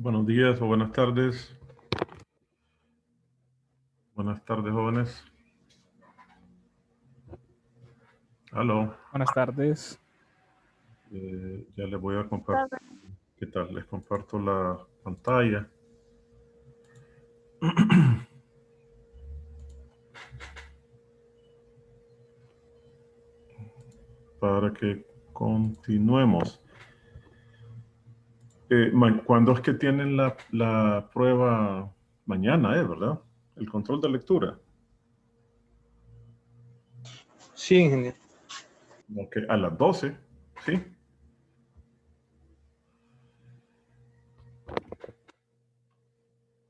Buenos días o buenas tardes. Buenas tardes, jóvenes. Aló. Buenas tardes. Ya les voy a compartir. ¿Qué tal? Les comparto la pantalla. Para que continuemos. ¿Cuándo es que tienen la prueba? Mañana, ¿verdad? El control de lectura. Sí, ingeniero. Ok, a las 12, ¿sí?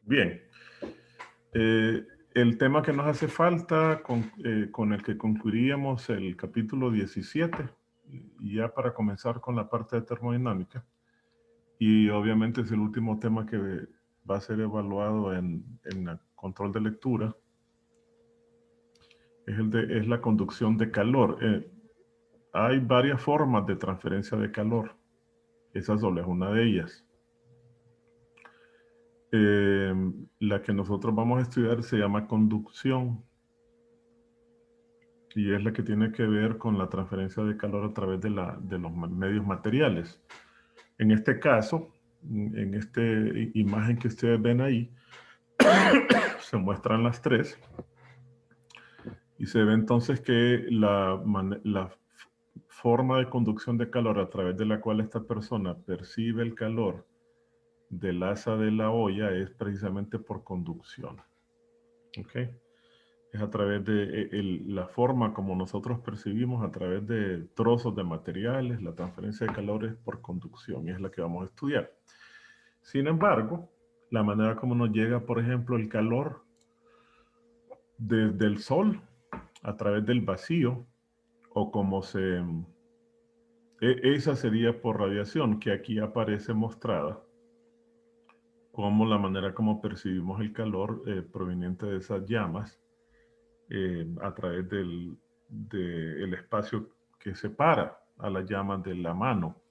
Bien. El tema que nos hace falta, con el que concluiríamos el capítulo 17, y ya para comenzar con la parte de termodinámica, y obviamente es el último tema que va a ser evaluado en el control de lectura, es la conducción de calor. Hay varias formas de transferencia de calor. Esa solo es una de ellas. La que nosotros vamos a estudiar se llama conducción y es la que tiene que ver con la transferencia de calor a través de los medios materiales. En este caso, en esta imagen que ustedes ven ahí, se muestran las tres y se ve entonces que la forma de conducción de calor a través de la cual esta persona percibe el calor del asa de la olla es precisamente por conducción. ¿Ok? Es a través de la forma como nosotros percibimos a través de trozos de materiales, la transferencia de calor es por conducción y es la que vamos a estudiar. Sin embargo, la manera como nos llega, por ejemplo, el calor desde el sol a través del vacío o como esa sería por radiación, que aquí aparece mostrada como la manera como percibimos el calor proveniente de esas llamas a través del espacio que separa a las llamas de la mano.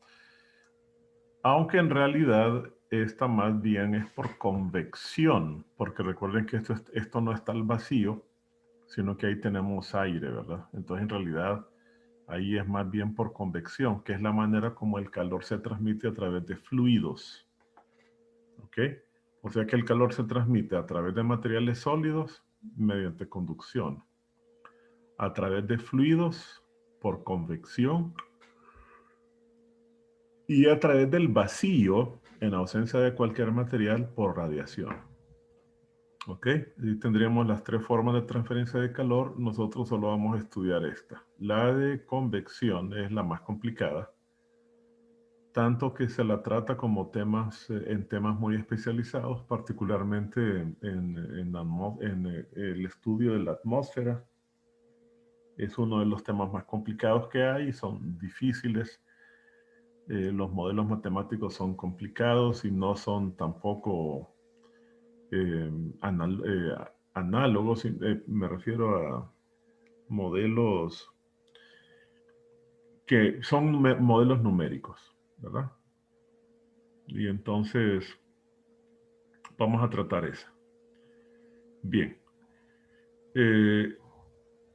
Aunque en realidad esta más bien es por convección, porque recuerden que esto no está al vacío, sino que ahí tenemos aire, ¿verdad? Entonces en realidad ahí es más bien por convección, que es la manera como el calor se transmite a través de fluidos. ¿Ok? O sea que el calor se transmite a través de materiales sólidos mediante conducción, a través de fluidos por convección y a través del vacío en ausencia de cualquier material por radiación. ¿Ok? Y tendríamos las tres formas de transferencia de calor. Nosotros solo vamos a estudiar esta. La de convección es la más complicada, tanto que se la trata como en temas muy especializados, particularmente en el estudio de la atmósfera. Es uno de los temas más complicados que hay, son difíciles. Los modelos matemáticos son complicados y no son tampoco análogos. Me refiero a modelos que son modelos numéricos, ¿verdad? Y entonces vamos a tratar esa. Bien.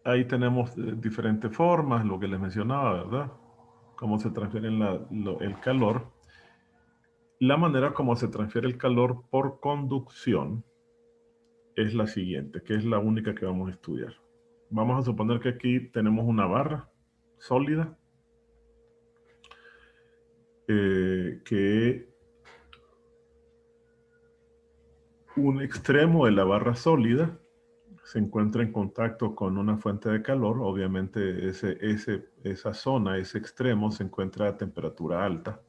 Ahí tenemos diferentes formas, lo que les mencionaba, ¿verdad? Cómo se transfiere el calor. La manera como se transfiere el calor por conducción es la siguiente, que es la única que vamos a estudiar. Vamos a suponer que aquí tenemos una barra sólida que un extremo de la barra sólida se encuentra en contacto con una fuente de calor. Obviamente esa zona, ese extremo se encuentra a temperatura alta,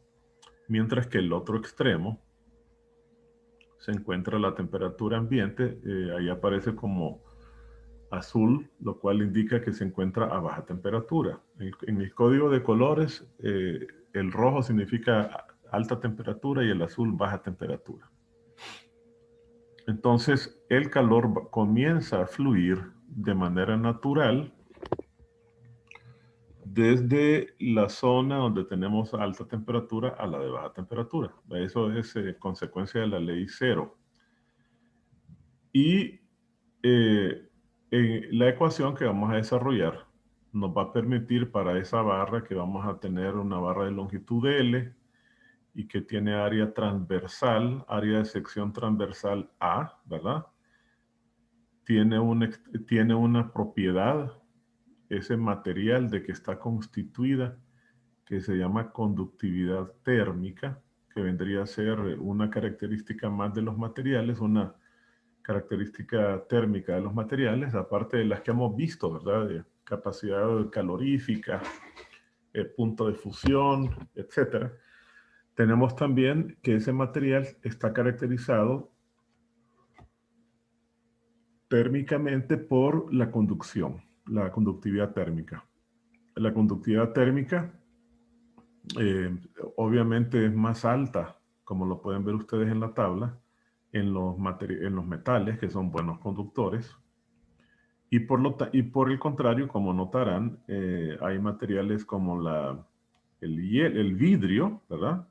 mientras que el otro extremo se encuentra a la temperatura ambiente. Ahí aparece como azul, lo cual indica que se encuentra a baja temperatura. En el código de colores, el rojo significa alta temperatura y el azul baja temperatura. Entonces, el calor comienza a fluir de manera natural desde la zona donde tenemos alta temperatura a la de baja temperatura. Eso es consecuencia de la ley cero. Y la ecuación que vamos a desarrollar nos va a permitir para esa barra que vamos a tener una barra de longitud L y que tiene área transversal, área de sección transversal A, ¿verdad? Tiene una propiedad, ese material de que está constituida, que se llama conductividad térmica, que vendría a ser una característica más de los materiales, una característica térmica de los materiales, aparte de las que hemos visto, ¿verdad? De capacidad calorífica, punto de fusión, etc. Tenemos también que ese material está caracterizado térmicamente por la conducción, la conductividad térmica. La conductividad térmica eh, obviamente es más alta, como lo pueden ver ustedes en la tabla, en los metales, que son buenos conductores. Y por el contrario, como notarán, hay materiales como el vidrio, ¿verdad?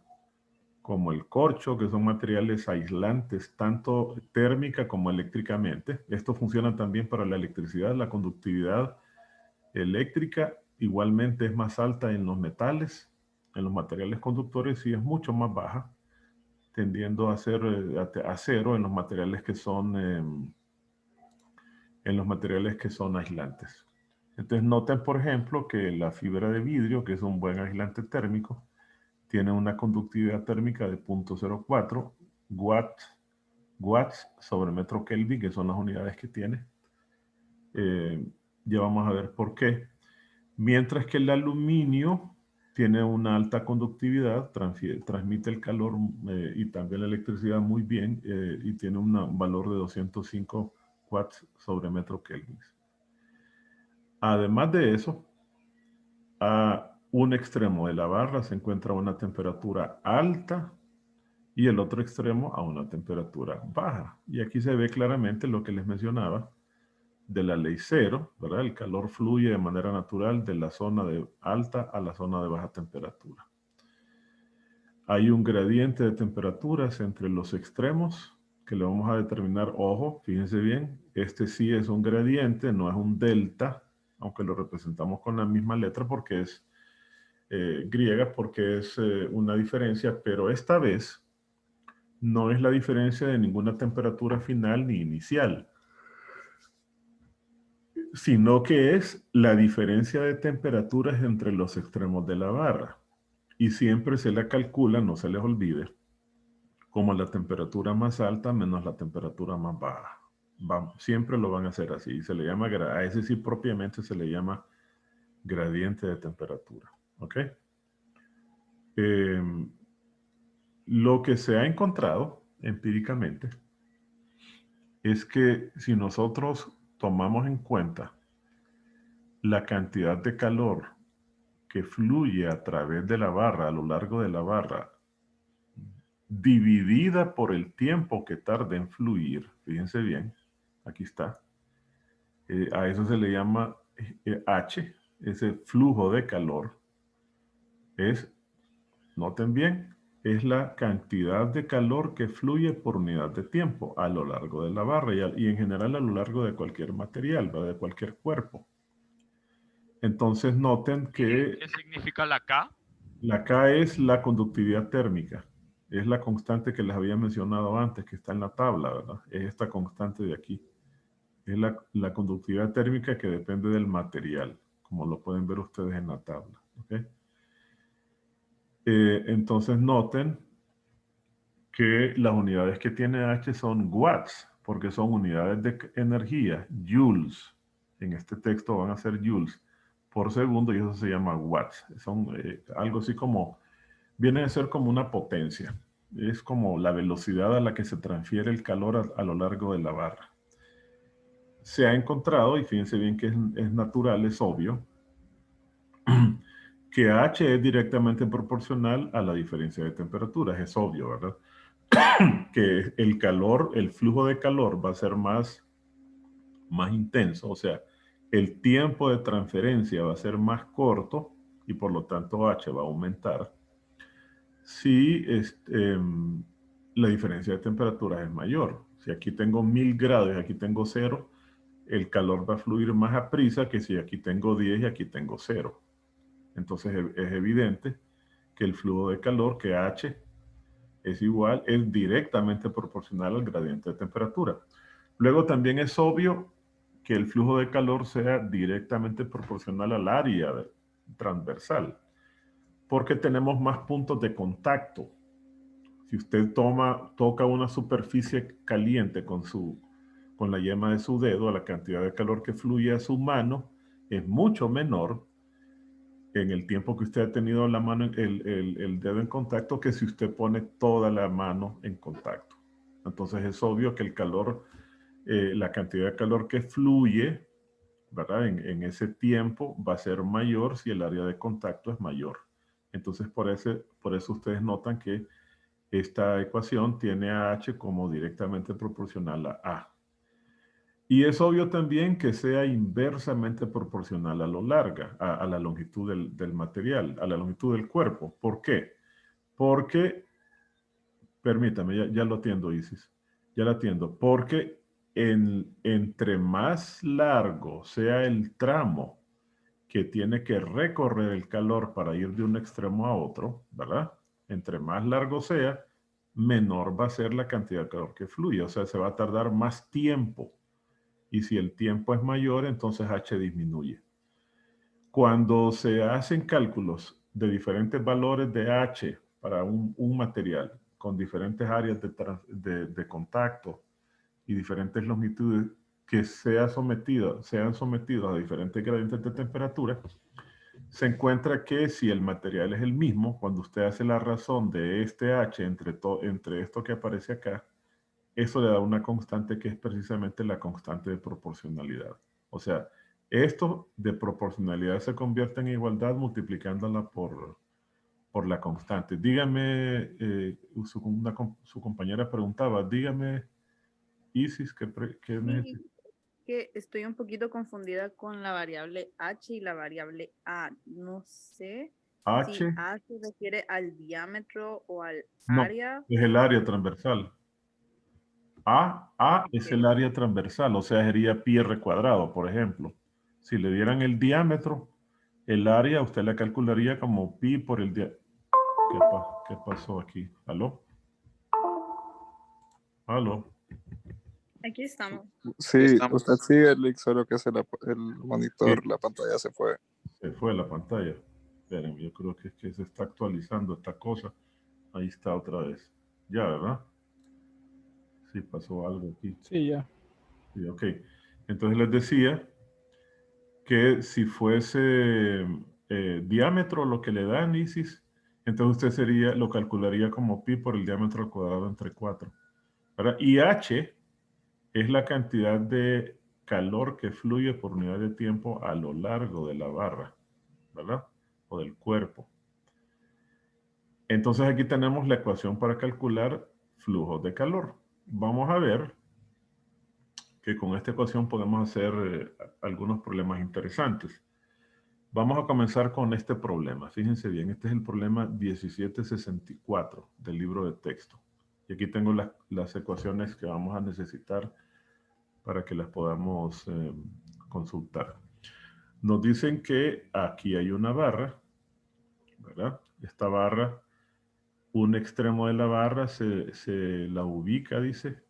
Como el corcho, que son materiales aislantes, tanto térmica como eléctricamente. Esto funciona también para la electricidad. La conductividad eléctrica igualmente es más alta en los metales, en los materiales conductores, y es mucho más baja, tendiendo a ser a cero en los materiales que son aislantes. Entonces noten, por ejemplo, que la fibra de vidrio, que es un buen aislante térmico, tiene una conductividad térmica de 0.04 watts sobre metro Kelvin, que son las unidades que tiene. Ya vamos a ver por qué. Mientras que el aluminio tiene una alta conductividad, transmite el calor y también la electricidad muy bien, y tiene un valor de 205 watts sobre metro Kelvin. Además de eso, a un extremo de la barra se encuentra una temperatura alta y el otro extremo a una temperatura baja. Y aquí se ve claramente lo que les mencionaba de la ley cero, ¿verdad? El calor fluye de manera natural de la zona de alta a la zona de baja temperatura. Hay un gradiente de temperaturas entre los extremos que le vamos a determinar, ojo, fíjense bien, este sí es un gradiente, no es un delta, aunque lo representamos con la misma letra porque es griega, porque es una diferencia, pero esta vez no es la diferencia de ninguna temperatura final ni inicial, sino que es la diferencia de temperaturas entre los extremos de la barra. Y siempre se la calcula, no se les olvide, como la temperatura más alta menos la temperatura más baja. Siempre lo van a hacer así. Se le llama, a ese sí propiamente se le llama gradiente de temperatura. ¿Ok? Lo que se ha encontrado empíricamente es que si nosotros tomamos en cuenta la cantidad de calor que fluye a través de la barra, a lo largo de la barra, dividida por el tiempo que tarda en fluir, fíjense bien, aquí está, a eso se le llama H, ese flujo de calor, noten bien, es la cantidad de calor que fluye por unidad de tiempo a lo largo de la barra y en general a lo largo de cualquier material, ¿verdad? De cualquier cuerpo. Entonces noten que... ¿Qué significa la K? La K es la conductividad térmica. Es la constante que les había mencionado antes, que está en la tabla, ¿verdad? Es esta constante de aquí. Es la conductividad térmica que depende del material, como lo pueden ver ustedes en la tabla. ¿Okay? Entonces noten que las unidades que tiene H son watts, porque son unidades de energía, joules. En este texto van a ser joules por segundo y eso se llama watts. Son algo así como, viene a ser como una potencia. Es como la velocidad a la que se transfiere el calor a lo largo de la barra. Se ha encontrado, y fíjense bien que es natural, es obvio, que H es directamente proporcional a la diferencia de temperaturas. Es obvio, ¿verdad? Que el calor, el flujo de calor va a ser más intenso, o sea, el tiempo de transferencia va a ser más corto y por lo tanto H va a aumentar si la diferencia de temperaturas es mayor. Si aquí tengo 1000 grados y aquí tengo 0, el calor va a fluir más a prisa que si aquí tengo 10 y aquí tengo 0. Entonces es evidente que el flujo de calor, que H es directamente proporcional al gradiente de temperatura. Luego también es obvio que el flujo de calor sea directamente proporcional al área transversal, porque tenemos más puntos de contacto. Si usted toca una superficie caliente con la yema de su dedo, la cantidad de calor que fluye a su mano es mucho menor en el tiempo que usted ha tenido la mano, el dedo en contacto, que si usted pone toda la mano en contacto. Entonces es obvio que el calor, la cantidad de calor que fluye, ¿verdad? En ese tiempo va a ser mayor si el área de contacto es mayor. Entonces por eso ustedes notan que esta ecuación tiene a H como directamente proporcional a A. Y es obvio también que sea inversamente proporcional a lo larga, a la longitud del material, a la longitud del cuerpo. ¿Por qué? Porque, permítame, ya lo atiendo, Isis. Ya lo atiendo. Porque entre más largo sea el tramo que tiene que recorrer el calor para ir de un extremo a otro, ¿verdad? Entre más largo sea, menor va a ser la cantidad de calor que fluye. O sea, se va a tardar más tiempo. Y si el tiempo es mayor, entonces H disminuye. Cuando se hacen cálculos de diferentes valores de H para un material con diferentes áreas de contacto y diferentes longitudes que sean sometidos a diferentes gradientes de temperatura, se encuentra que si el material es el mismo, cuando usted hace la razón de este H entre esto que aparece acá, eso le da una constante que es precisamente la constante de proporcionalidad. O sea, esto de proporcionalidad se convierte en igualdad multiplicándola por la constante. Dígame, su compañera preguntaba, dígame, Isis, ¿qué necesita? Sí, que estoy un poquito confundida con la variable h y la variable a. No sé H, si a se refiere al diámetro o al no, área. es el área transversal. A es Ok. el área transversal, o sea, sería pi r cuadrado, por ejemplo. Si le dieran el diámetro, el área usted la calcularía como pi por el diámetro. ¿Qué pasó aquí? ¿Aló? ¿Aló? Aquí estamos. Sí, usted sigue, Lick, solo que el Sí, monitor, la pantalla se fue. se fue la pantalla. Esperen, yo creo que es que se está actualizando esta cosa. Ahí está otra vez. Ya, ¿verdad? Sí, pasó algo aquí. Sí, ya. Sí, ok. Entonces les decía que si fuese diámetro lo que le da Isis, entonces usted lo calcularía como pi por el diámetro al cuadrado entre 4. ¿Verdad? Y H es la cantidad de calor que fluye por unidad de tiempo a lo largo de la barra, ¿verdad? O del cuerpo. Entonces aquí tenemos la ecuación para calcular flujos de calor. Vamos a ver que con esta ecuación podemos hacer algunos problemas interesantes. Vamos a comenzar con este problema. Fíjense bien, este es el problema 1764 del libro de texto. Y aquí tengo las ecuaciones que vamos a necesitar para que las podamos consultar. Nos dicen que aquí hay una barra, ¿verdad? Esta barra, un extremo de la barra se la ubica, dice,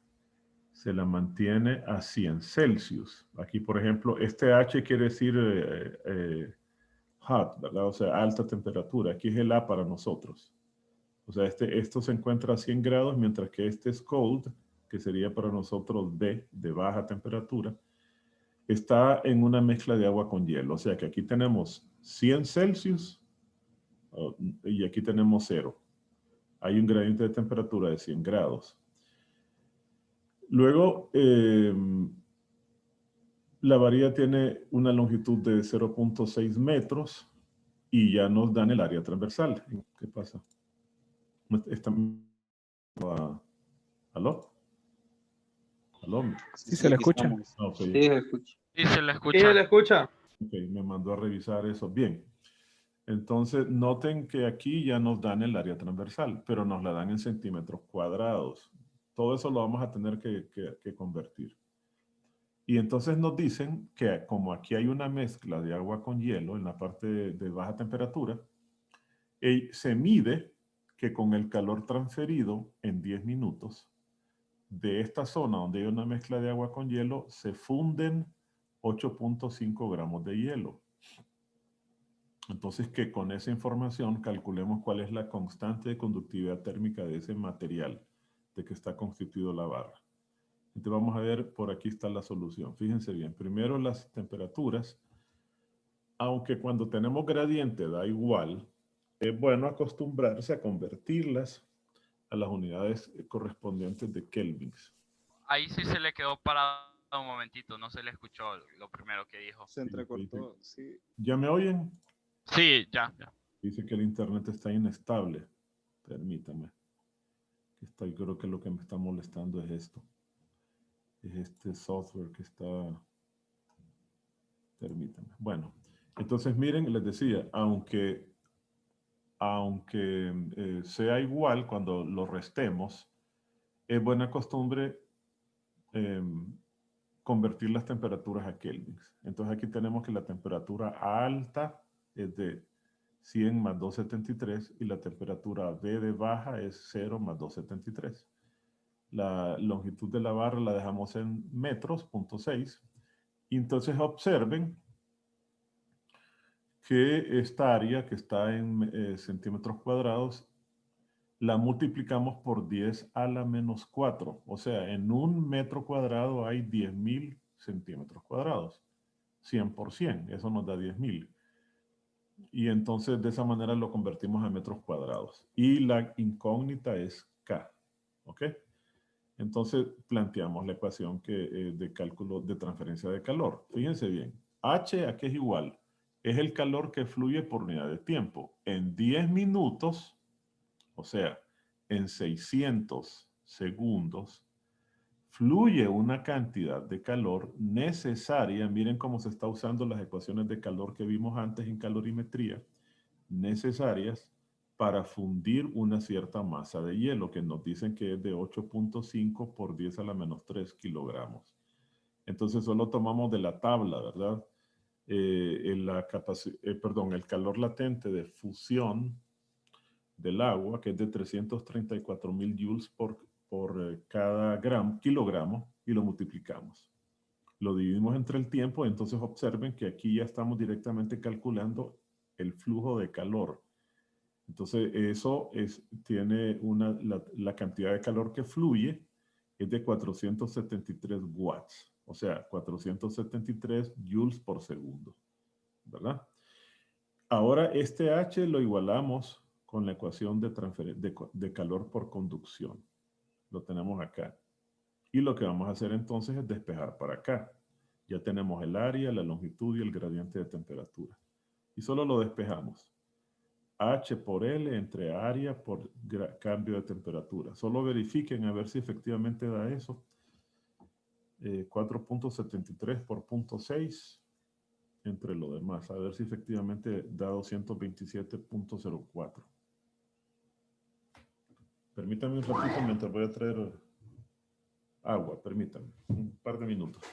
se la mantiene a 100 Celsius. Aquí, por ejemplo, este H quiere decir hot, ¿verdad? O sea, alta temperatura. Aquí es el A para nosotros. O sea, esto se encuentra a 100 grados, mientras que este es cold, que sería para nosotros B, de baja temperatura, está en una mezcla de agua con hielo. O sea que aquí tenemos 100 Celsius y aquí tenemos 0. Hay un gradiente de temperatura de 100 grados. Luego, la varilla tiene una longitud de 0.6 metros y ya nos dan el área transversal. ¿Qué pasa? ¿Aló? ¿Aló? Sí, se la escucha. Ok. Sí, se escucha. Sí, se le Sí, escucha. se le escucha. Ok, me mandó a revisar eso. Bien. Entonces, noten que aquí ya nos dan el área transversal, pero nos la dan en centímetros cuadrados. Todo eso lo vamos a tener que convertir. Y entonces nos dicen que como aquí hay una mezcla de agua con hielo en la parte de baja temperatura, se mide que con el calor transferido en 10 minutos, de esta zona donde hay una mezcla de agua con hielo, se funden 8.5 gramos de hielo. Entonces, que con esa información calculemos cuál es la constante de conductividad térmica de ese material de que está constituido la barra. Entonces vamos a ver, por aquí está la solución. Fíjense bien, primero las temperaturas, aunque cuando tenemos gradiente da igual, es bueno acostumbrarse a convertirlas a las unidades correspondientes de kelvins. Ahí sí se le quedó parado un momentito, no se le escuchó lo primero que dijo. Se entrecortó, sí. ¿Ya me oyen? Sí, ya. Dice que el internet está inestable. Permítame. Creo que lo que me está molestando es esto. Es este software que está... Permítame. Bueno, entonces miren, les decía, aunque sea igual cuando lo restemos, es buena costumbre convertir las temperaturas a kelvins. Entonces aquí tenemos que la temperatura alta es de 100 más 273 y la temperatura B de baja es 0 más 273. La longitud de la barra la dejamos en metros, 0.6. Y entonces observen que esta área que está en centímetros cuadrados la multiplicamos por 10 a la menos 4. O sea, en un metro cuadrado hay 10.000 centímetros cuadrados. 100%, eso nos da 10.000. Y entonces de esa manera lo convertimos a metros cuadrados. Y la incógnita es K. ¿Ok? Entonces planteamos la ecuación de cálculo de transferencia de calor. Fíjense bien. H, ¿a qué es igual? Es el calor que fluye por unidad de tiempo. En 10 minutos, o sea, en 600 segundos, fluye una cantidad de calor necesaria. Miren cómo se está usando las ecuaciones de calor que vimos antes en calorimetría, necesarias para fundir una cierta masa de hielo, que nos dicen que es de 8.5 por 10 a la menos 3 kilogramos. Entonces solo tomamos de la tabla, ¿verdad? El calor latente de fusión del agua, que es de 334.000 joules por cada kilogramo, y lo multiplicamos. Lo dividimos entre el tiempo, entonces observen que aquí ya estamos directamente calculando el flujo de calor. Entonces eso tiene la cantidad de calor que fluye es de 473 watts, o sea, 473 joules por segundo, ¿verdad? Ahora este H lo igualamos con la ecuación de calor por conducción. Lo tenemos acá. Y lo que vamos a hacer entonces es despejar para acá. Ya tenemos el área, la longitud y el gradiente de temperatura. Y solo lo despejamos. H por L entre área por cambio de temperatura. Solo verifiquen a ver si efectivamente da eso. 4.73 por 0.6 entre lo demás. A ver si efectivamente da 227.04. Permítanme un ratito mientras voy a traer agua. Permítanme. Un par de minutos.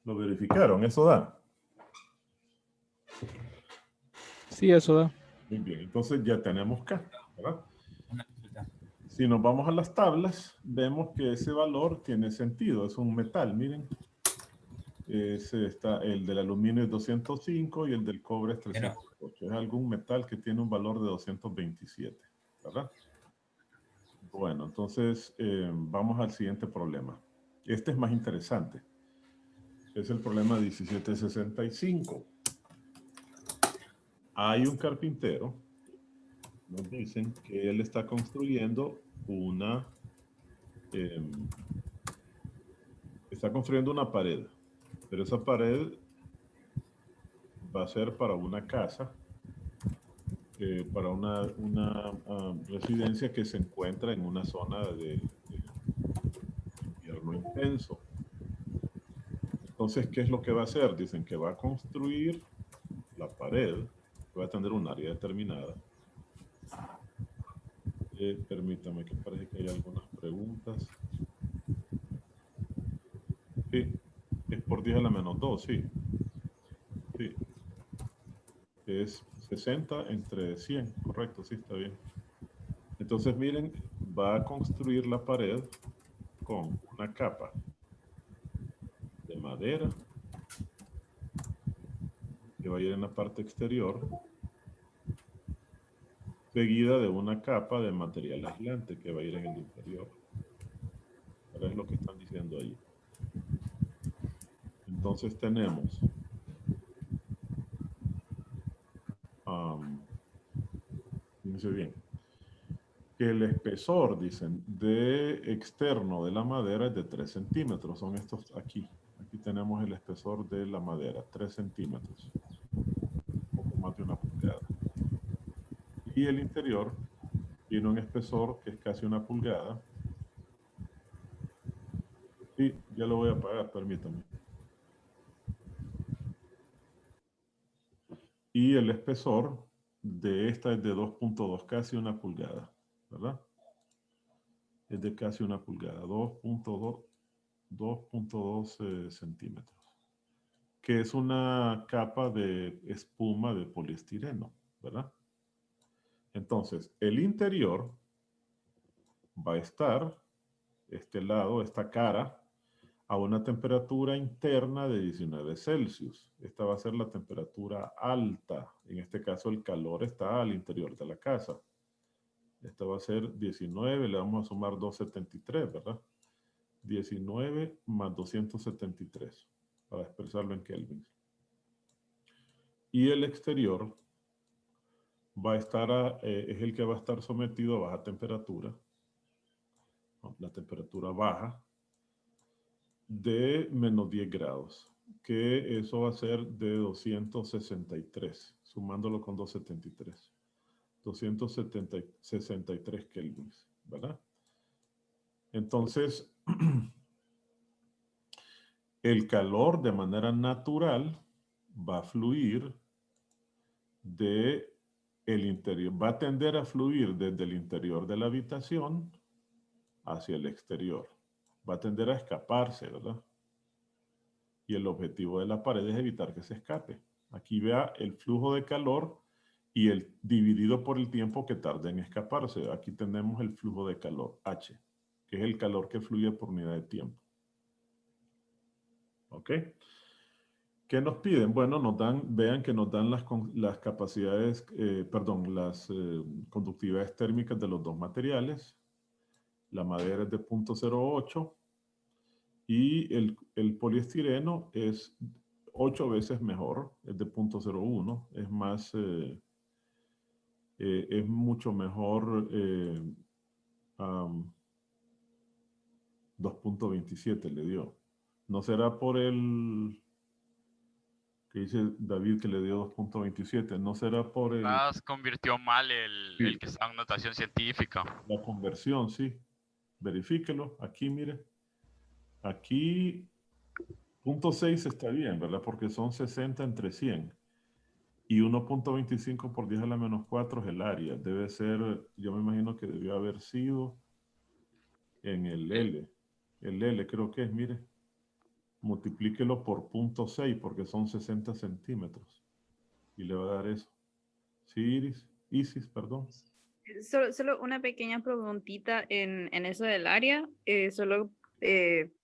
¿Lo verificaron? ¿Eso da? Sí, eso da. Muy bien, entonces ya tenemos K, ¿verdad? Si nos vamos a las tablas, vemos que ese valor tiene sentido, es un metal, miren. El del aluminio es 205 y el del cobre es 308. Es algún metal que tiene un valor de 227, ¿verdad? Bueno, entonces vamos al siguiente problema. Este es más interesante. Es el problema 1765. Hay un carpintero, nos dicen que él está construyendo una pared, pero esa pared va a ser para una casa, para una residencia que se encuentra en una zona de invierno intenso. Entonces, ¿qué es lo que va a hacer? Dicen que va a construir la pared, que va a tener un área determinada. Permítame, que parece que hay algunas preguntas. Sí, es por 10 a la menos 2, sí. Sí. Es 60 entre 100, correcto, sí, está bien. Entonces, miren, va a construir la pared con una capa de madera que va a ir en la parte exterior, seguida de una capa de material aislante que va a ir en el interior. Ahora es lo que están diciendo ahí. Entonces tenemos fíjense bien, que el espesor, dicen, de externo de la madera es de 3 centímetros. Son estos aquí. Aquí tenemos el espesor de la madera, 3 centímetros. Un poco más de 1 pulgada. Y el interior tiene un espesor que es casi 1 pulgada. Y ya lo voy a apagar, permítame. Y el espesor de esta es de 2.2, casi 1 pulgada, ¿verdad? Es de casi 1 pulgada, 2.2 centímetros, que es una capa de espuma de poliestireno, ¿verdad? Entonces, el interior va a estar, este lado, esta cara, a una temperatura interna de 19 Celsius. Esta va a ser la temperatura alta. En este caso, el calor está al interior de la casa. Esta va a ser 19, le vamos a sumar 273, ¿verdad? 19 más 273, para expresarlo en kelvins. Y el exterior va a estar, es el que va a estar sometido a baja temperatura, la temperatura baja, de menos 10 grados, que eso va a ser de 263, sumándolo con 273. 263 kelvins, ¿verdad? Entonces, el calor de manera natural va a fluir de el interior, va a tender a fluir desde el interior de la habitación hacia el exterior. Va a tender a escaparse, ¿verdad? Y el objetivo de la pared es evitar que se escape. Aquí vea el flujo de calor y el dividido por el tiempo que tarda en escaparse. Aquí tenemos el flujo de calor, H, que es el calor que fluye por unidad de tiempo. ¿Ok? ¿Qué nos piden? Bueno, vean que nos dan las capacidades, las conductividades térmicas de los dos materiales. La madera es de 0.08 y el poliestireno es 8 veces mejor, es de 0.01, es más, es mucho mejor 2.27 le dio. ¿No será por el que dice David que le dio 2.27? ¿No será por el... Convirtió mal el que está en notación científica. La conversión, sí. Verifíquelo. Aquí, mire. Aquí, 0.6 está bien, ¿verdad? Porque son 60 entre 100. Y 1.25 por 10 a la menos 4 es el área. Debe ser, yo me imagino que debió haber sido en el L. El L creo que es, mire. multiplíquelo por 0.6 porque son 60 centímetros. Y le va a dar eso. Sí, Isis, perdón. Solo una pequeña preguntita en eso del área, solo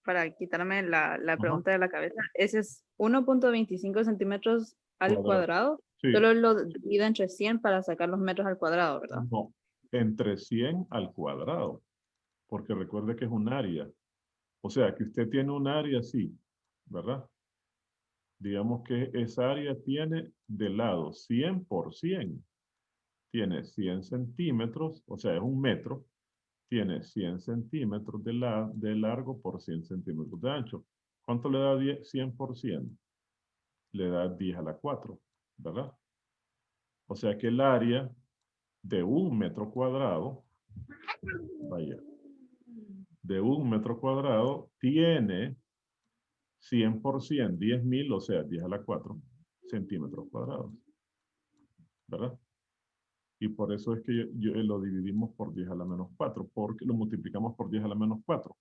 para quitarme la Ajá. pregunta de la cabeza. Ese es 1.25 centímetros al cuadrado. Sí. Solo lo divido entre 100 para sacar los metros al cuadrado, ¿verdad? No, entre 100 al cuadrado. Porque recuerde que es un área. O sea, que usted tiene un área así, ¿verdad? Digamos que esa área tiene de lado 100 por 100. Tiene 100 centímetros, o sea, es un metro. Tiene 100 centímetros de largo por 100 centímetros de ancho. ¿Cuánto le da 100 por 100? Le da 10 a la 4, ¿verdad? O sea que el área de un metro cuadrado, vaya, de un metro cuadrado tiene 100 por 100, 10.000, o sea, 10 a la 4 centímetros cuadrados, ¿verdad? Y por eso es que lo dividimos por 10 a la menos 4, porque lo multiplicamos por 10 a la menos 4.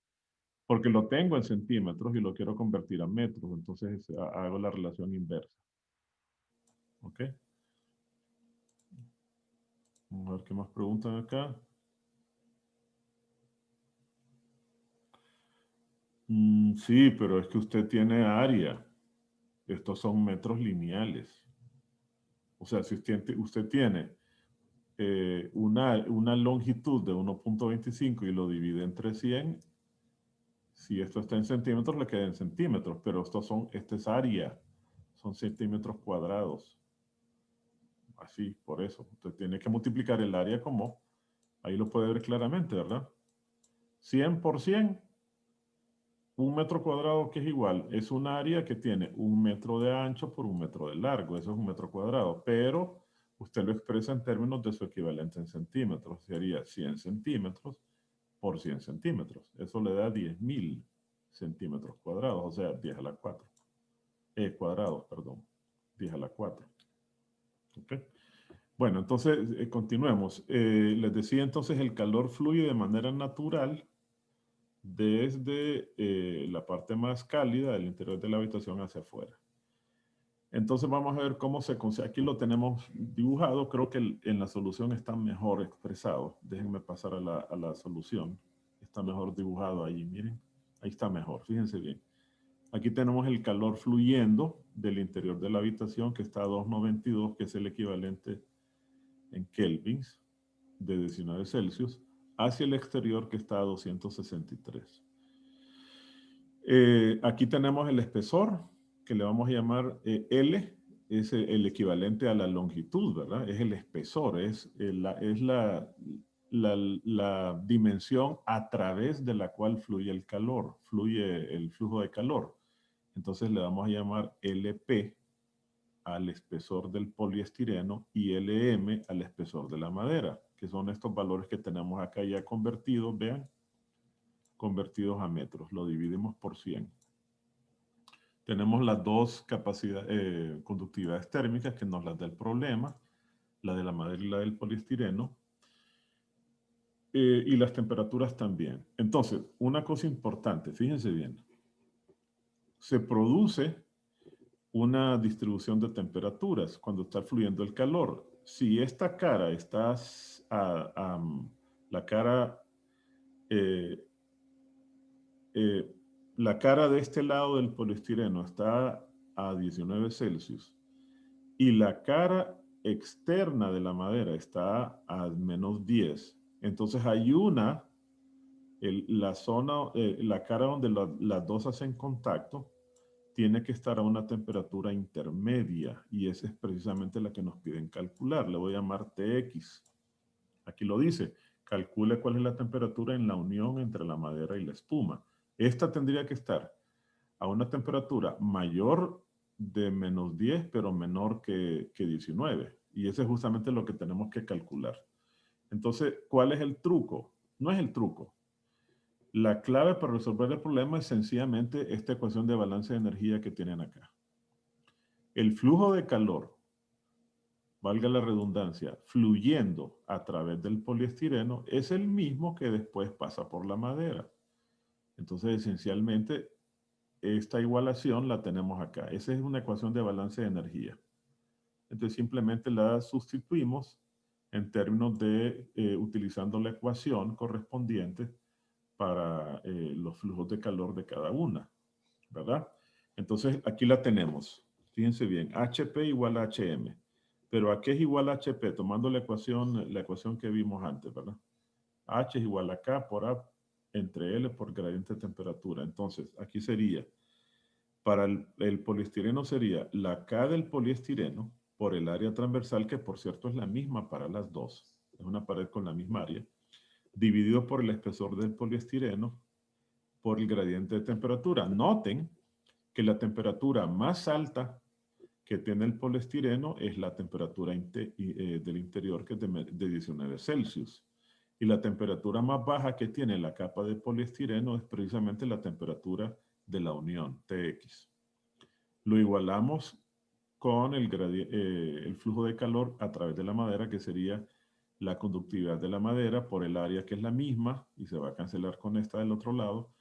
Porque lo tengo en centímetros y lo quiero convertir a metros, entonces hago la relación inversa. ¿Ok? Vamos a ver qué más preguntan acá. Sí, pero es que usted tiene área. Estos son metros lineales. O sea, si usted tiene una longitud de 1.25 y lo divide entre 100, si esto está en centímetros, le queda en centímetros, pero esta es área. Son centímetros cuadrados. Así, por eso. Usted tiene que multiplicar el área como, ahí lo puede ver claramente, ¿verdad? 100 por 100, un metro cuadrado que es igual, es un área que tiene 1 metro de ancho por 1 metro de largo, eso es 1 metro cuadrado, pero usted lo expresa en términos de su equivalente en centímetros, sería 100 centímetros por 100 centímetros, eso le da 10.000 centímetros cuadrados, o sea, 10 a la 4, cuadrados, perdón, 10 a la 4, ¿ok? Bueno, entonces continuemos. Les decía entonces el calor fluye de manera natural desde la parte más cálida del interior de la habitación hacia afuera. Entonces vamos a ver cómo se consigue. Aquí lo tenemos dibujado. Creo que en la solución está mejor expresado. Déjenme pasar a la solución. Está mejor dibujado ahí, miren. Ahí está mejor, fíjense bien. Aquí tenemos el calor fluyendo del interior de la habitación que está a 292, que es el equivalente en kelvins de 19 Celsius, hacia el exterior que está a 263. Aquí tenemos el espesor, que le vamos a llamar L, es el equivalente a la longitud, ¿verdad? Es el espesor, es la dimensión a través de la cual fluye el calor, fluye el flujo de calor. Entonces le vamos a llamar LP al espesor del poliestireno y LM al espesor de la madera, que son estos valores que tenemos acá ya convertidos, vean, convertidos a metros. Lo dividimos por 100. Tenemos las dos conductividades térmicas que nos las da el problema, la de la madera y la del poliestireno, y las temperaturas también. Entonces, una cosa importante, fíjense bien, se produce una distribución de temperaturas cuando está fluyendo el calor. Si esta cara está, la cara la cara de este lado del poliestireno está a 19 Celsius y la cara externa de la madera está a menos 10. Entonces hay la zona, la cara donde las dos hacen contacto, tiene que estar a una temperatura intermedia y esa es precisamente la que nos piden calcular. Le voy a llamar TX. Aquí lo dice, calcule cuál es la temperatura en la unión entre la madera y la espuma. Esta tendría que estar a una temperatura mayor de menos 10, pero menor que 19. Y ese es justamente lo que tenemos que calcular. Entonces, ¿cuál es el truco? No es el truco. La clave para resolver el problema es sencillamente esta ecuación de balance de energía que tienen acá. El flujo de calor, valga la redundancia, fluyendo a través del poliestireno es el mismo que después pasa por la madera. Entonces, esencialmente, esta igualación la tenemos acá. Esa es una ecuación de balance de energía. Entonces simplemente la sustituimos en términos de utilizando la ecuación correspondiente para los flujos de calor de cada una, ¿verdad? Entonces aquí la tenemos. Fíjense bien, HP igual a HM. Pero ¿a qué es igual a HP? Tomando la ecuación que vimos antes, ¿verdad? H es igual a K por A entre L por gradiente de temperatura. Entonces, aquí sería, para el poliestireno sería la K del poliestireno por el área transversal, que por cierto es la misma para las dos. Es una pared con la misma área, dividido por el espesor del poliestireno por el gradiente de temperatura. Noten que la temperatura más alta que tiene el poliestireno es la temperatura del interior, que es de 19 Celsius. Y la temperatura más baja que tiene la capa de poliestireno es precisamente la temperatura de la unión, Tx. Lo igualamos con el flujo de calor a través de la madera, que sería la conductividad de la madera por el área, que es la misma, y se va a cancelar con esta del otro lado,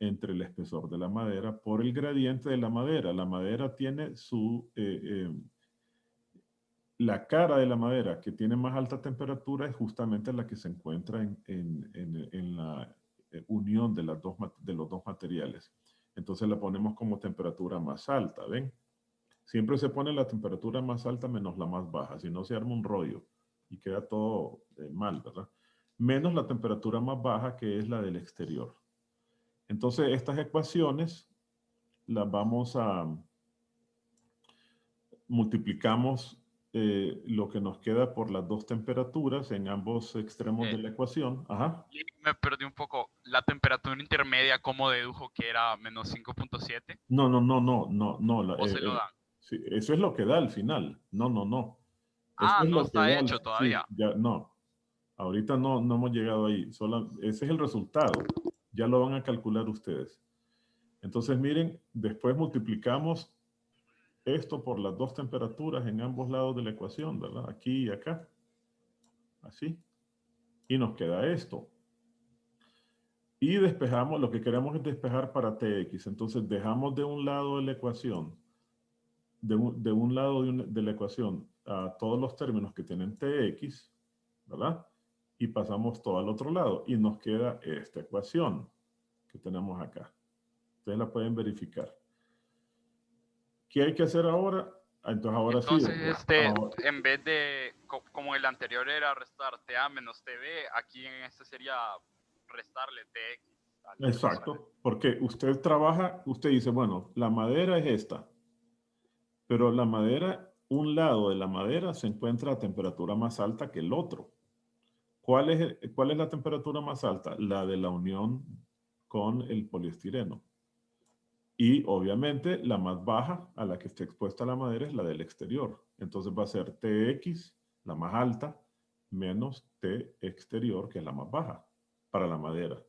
entre el espesor de la madera por el gradiente de la madera. La madera tiene la cara de la madera que tiene más alta temperatura es justamente la que se encuentra en la unión de los dos materiales. Entonces la ponemos como temperatura más alta, ¿ven? Siempre se pone la temperatura más alta menos la más baja, si no se arma un rollo y queda todo mal, ¿verdad? Menos la temperatura más baja, que es la del exterior. Entonces estas ecuaciones las vamos a multiplicamos lo que nos queda por las dos temperaturas en ambos extremos de la ecuación. Ajá. Y me perdí un poco. La temperatura intermedia, ¿cómo dedujo que era menos 5.7? No. ¿O se lo dan? Sí, eso es lo que da al final. No. Eso Ah, es no lo que está da. hecho Sí, todavía. ya, no. Ahorita no hemos llegado ahí. Ese es el resultado. Ya lo van a calcular ustedes. Entonces, miren, después multiplicamos esto por las dos temperaturas en ambos lados de la ecuación, ¿verdad? Aquí y acá. Así. Y nos queda esto. Y despejamos, lo que queremos es despejar para Tx. Entonces dejamos de un lado de la ecuación, de un lado de la ecuación a todos los términos que tienen Tx, ¿verdad? Y pasamos todo al otro lado. Y nos queda esta ecuación que tenemos acá. Ustedes la pueden verificar. ¿Qué hay que hacer ahora? Entonces ahora sí. Entonces, en vez de, como el anterior era restar TA menos TB, aquí en este sería restarle TX. Exacto, porque usted trabaja, usted dice, bueno, la madera es esta, pero la madera, un lado de la madera se encuentra a temperatura más alta que el otro. ¿Cuál es la temperatura más alta? La de la unión con el poliestireno. Y obviamente la más baja a la que está expuesta la madera es la del exterior. Entonces va a ser Tx, la más alta, menos T exterior, que es la más baja para la madera.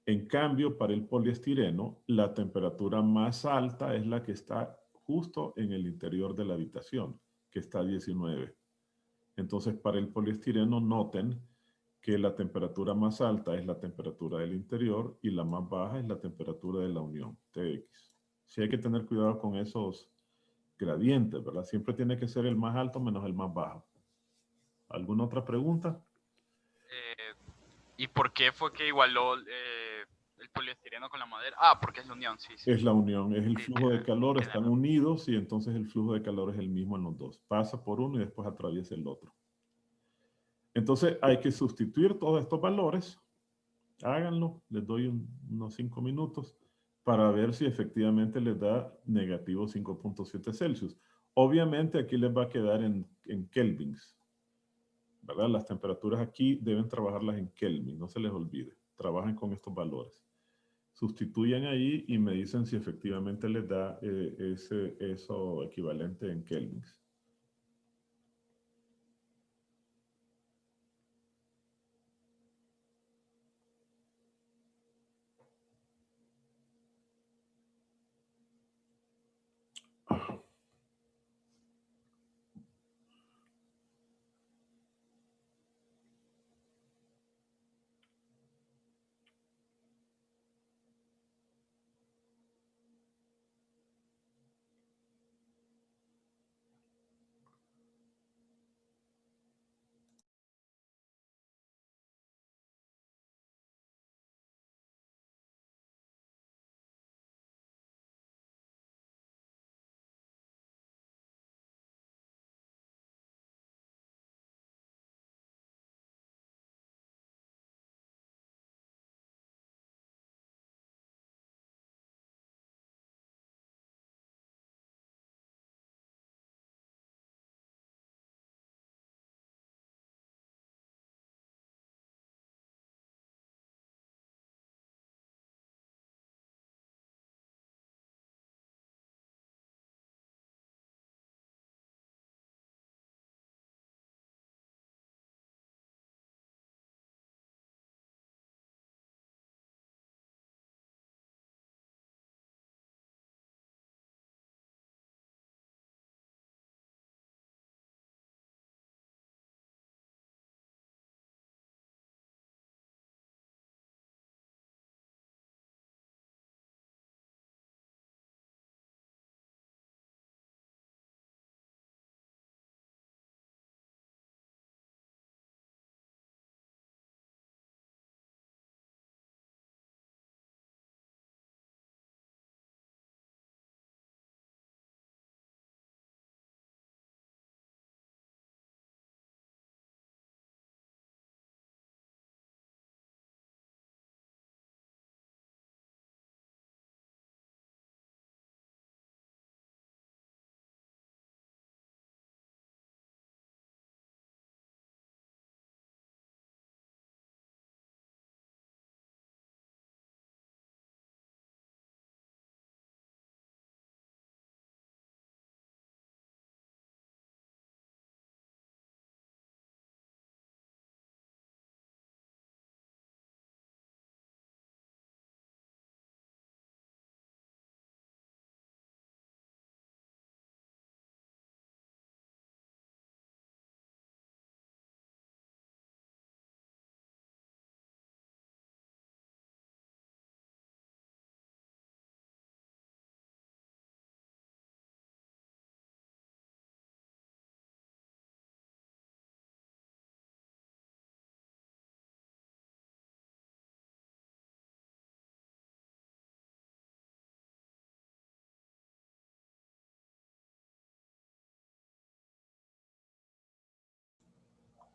En cambio, para el poliestireno, la temperatura más alta es la que está justo en el interior de la habitación, que está a 19. Entonces, para el poliestireno, noten que la temperatura más alta es la temperatura del interior y la más baja es la temperatura de la unión, Tx. Sí hay que tener cuidado con esos gradientes, ¿verdad? Siempre tiene que ser el más alto menos el más bajo. ¿Alguna otra pregunta? ¿Y por qué fue que igualó el poliestireno con la madera? Ah, porque es la unión, sí. Es la unión, es el Sí, flujo de calor, tiene están razón. unidos y entonces el flujo de calor es el mismo en los dos. Pasa por uno y después atraviesa el otro. Entonces hay que sustituir todos estos valores. Háganlo, les doy unos 5 minutos para ver si efectivamente les da negativo 5.7 Celsius. Obviamente aquí les va a quedar en kelvins, ¿verdad? Las temperaturas aquí deben trabajarlas en Kelvin, no se les olvide. Trabajen con estos valores. Sustituyan ahí y me dicen si efectivamente les da eso equivalente en kelvins.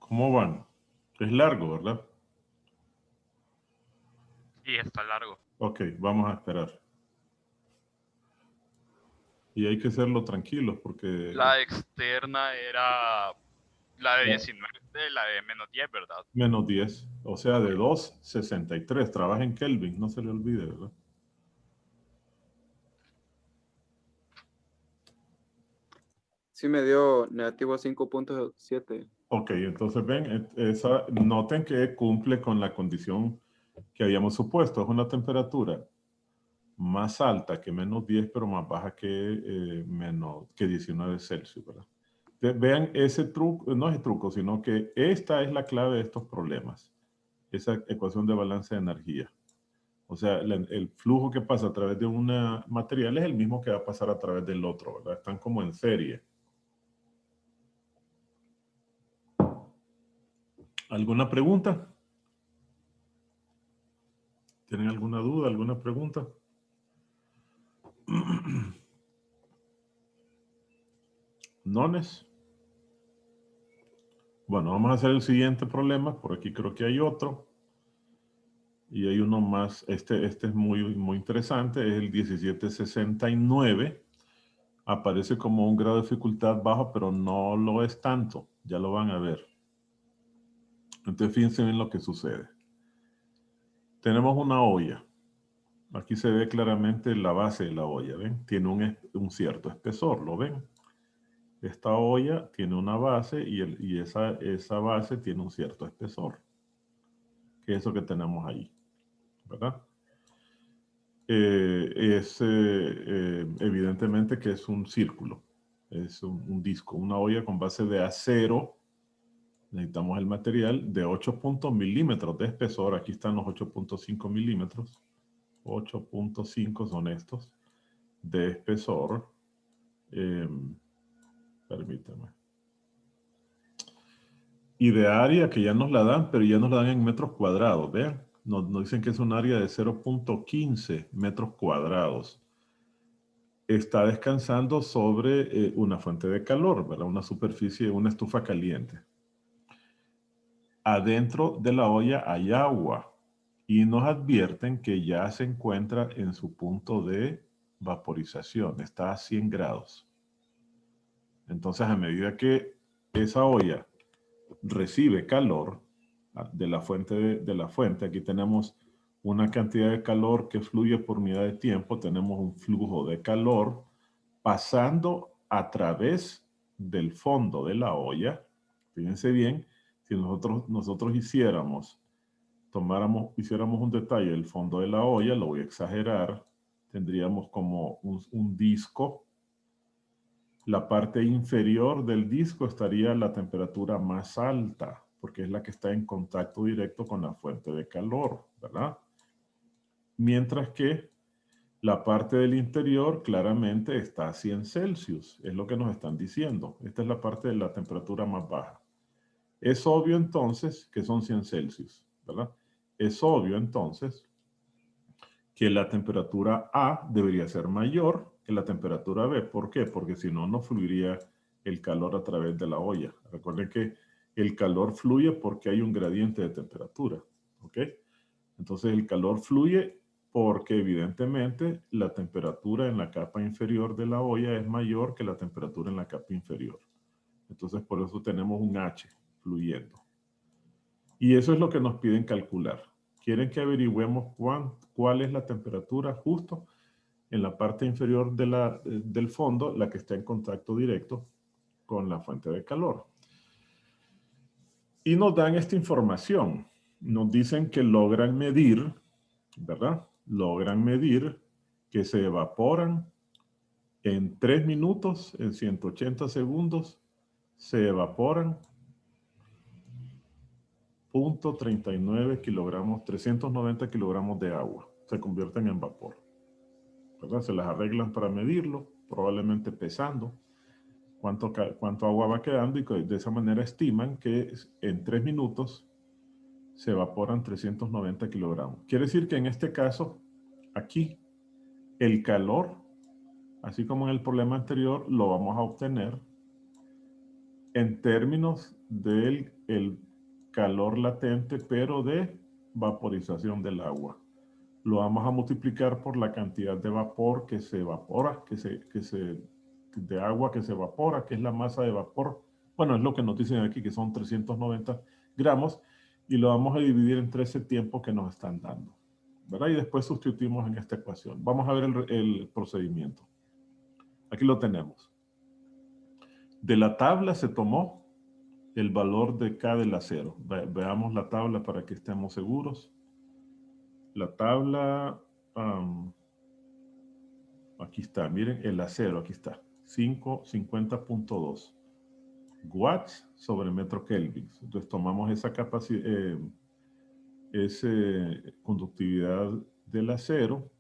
¿Cómo van? Es largo, ¿verdad? Sí, está largo. Ok, vamos a esperar. Y hay que hacerlo tranquilos porque La externa era la de 19, la de -10, ¿verdad? menos 10, o sea, de Ok. 2,63. Trabaja en Kelvin, no se le olvide, ¿verdad? Sí me dio negativo 5.7. Ok, entonces ven, noten que cumple con la condición que habíamos supuesto. Es una temperatura más alta que menos 10, pero más baja que 19 Celsius, ¿verdad? Vean ese truco, no es el truco, sino que esta es la clave de estos problemas. Esa ecuación de balance de energía. O sea, el flujo que pasa a través de un material es el mismo que va a pasar a través del otro, ¿verdad? Están como en serie. ¿Alguna pregunta? ¿Tienen alguna duda, alguna pregunta? ¿Nones? Bueno, vamos a hacer el siguiente problema. Por aquí creo que hay otro. Y hay uno más. Este es muy interesante. Es el 1769. Aparece como un grado de dificultad bajo, pero no lo es tanto. Ya lo van a ver. Entonces fíjense bien lo que sucede. Tenemos una olla. Aquí se ve claramente la base de la olla, ¿ven? Tiene un cierto espesor, ¿lo ven? Esta olla tiene una base y esa base tiene un cierto espesor, que es eso que tenemos ahí, ¿verdad? Evidentemente que es un círculo, es un disco, una olla con base de acero. Necesitamos el material de 8 milímetros de espesor. Aquí están los 8.5 milímetros. 8.5 son estos de espesor. Permítame. Y de área que ya nos la dan, pero ya nos la dan en metros cuadrados. Vean, nos dicen que es un área de 0.15 metros cuadrados. Está descansando sobre una fuente de calor, ¿verdad? Una superficie, una estufa caliente. Adentro de la olla hay agua y nos advierten que ya se encuentra en su punto de vaporización. Está a 100 grados. Entonces, a medida que esa olla recibe calor de la fuente, aquí tenemos una cantidad de calor que fluye por unidad de tiempo, tenemos un flujo de calor pasando a través del fondo de la olla. Fíjense bien, si nosotros hiciéramos un detalle del fondo de la olla, lo voy a exagerar, tendríamos como un disco. La parte inferior del disco estaría a la temperatura más alta, porque es la que está en contacto directo con la fuente de calor, ¿verdad? Mientras que la parte del interior claramente está a 100 Celsius, es lo que nos están diciendo. Esta es la parte de la temperatura más baja. Es obvio entonces que son 100 Celsius, ¿verdad? Es obvio entonces que la temperatura A debería ser mayor que la temperatura B. ¿Por qué? Porque si no, no fluiría el calor a través de la olla. Recuerden que el calor fluye porque hay un gradiente de temperatura. ¿Ok? Entonces el calor fluye porque evidentemente la temperatura en la capa inferior de la olla es mayor que la temperatura en la capa inferior. Entonces por eso tenemos un H fluyendo. Y eso es lo que nos piden calcular. Quieren que averigüemos cuál es la temperatura justo en la parte inferior del fondo, la que está en contacto directo con la fuente de calor. Y nos dan esta información. Nos dicen que logran medir, ¿verdad? Logran medir que se evaporan en 3 minutos, en 180 segundos, se evaporan 0.39 kilogramos, 390 kilogramos de agua. Se convierten en vapor, ¿verdad? Se las arreglan para medirlo, probablemente pesando cuánto agua va quedando, y de esa manera estiman que en 3 minutos se evaporan 390 kilogramos. Quiere decir que en este caso, aquí, el calor, así como en el problema anterior, lo vamos a obtener en términos del el calor latente, pero de vaporización del agua. Lo vamos a multiplicar por la cantidad de vapor que se evapora, de agua que se evapora, que es la masa de vapor. Bueno, es lo que nos dicen aquí, que son 390 gramos, y lo vamos a dividir entre ese tiempo que nos están dando, ¿verdad? Y después sustituimos en esta ecuación. Vamos a ver el procedimiento. Aquí lo tenemos. De la tabla se tomó el valor de K del acero. Veamos la tabla para que estemos seguros. La tabla, aquí está, miren, el acero, aquí está, 50.2 watts sobre metro Kelvin. Entonces tomamos esa capacidad, esa conductividad del acero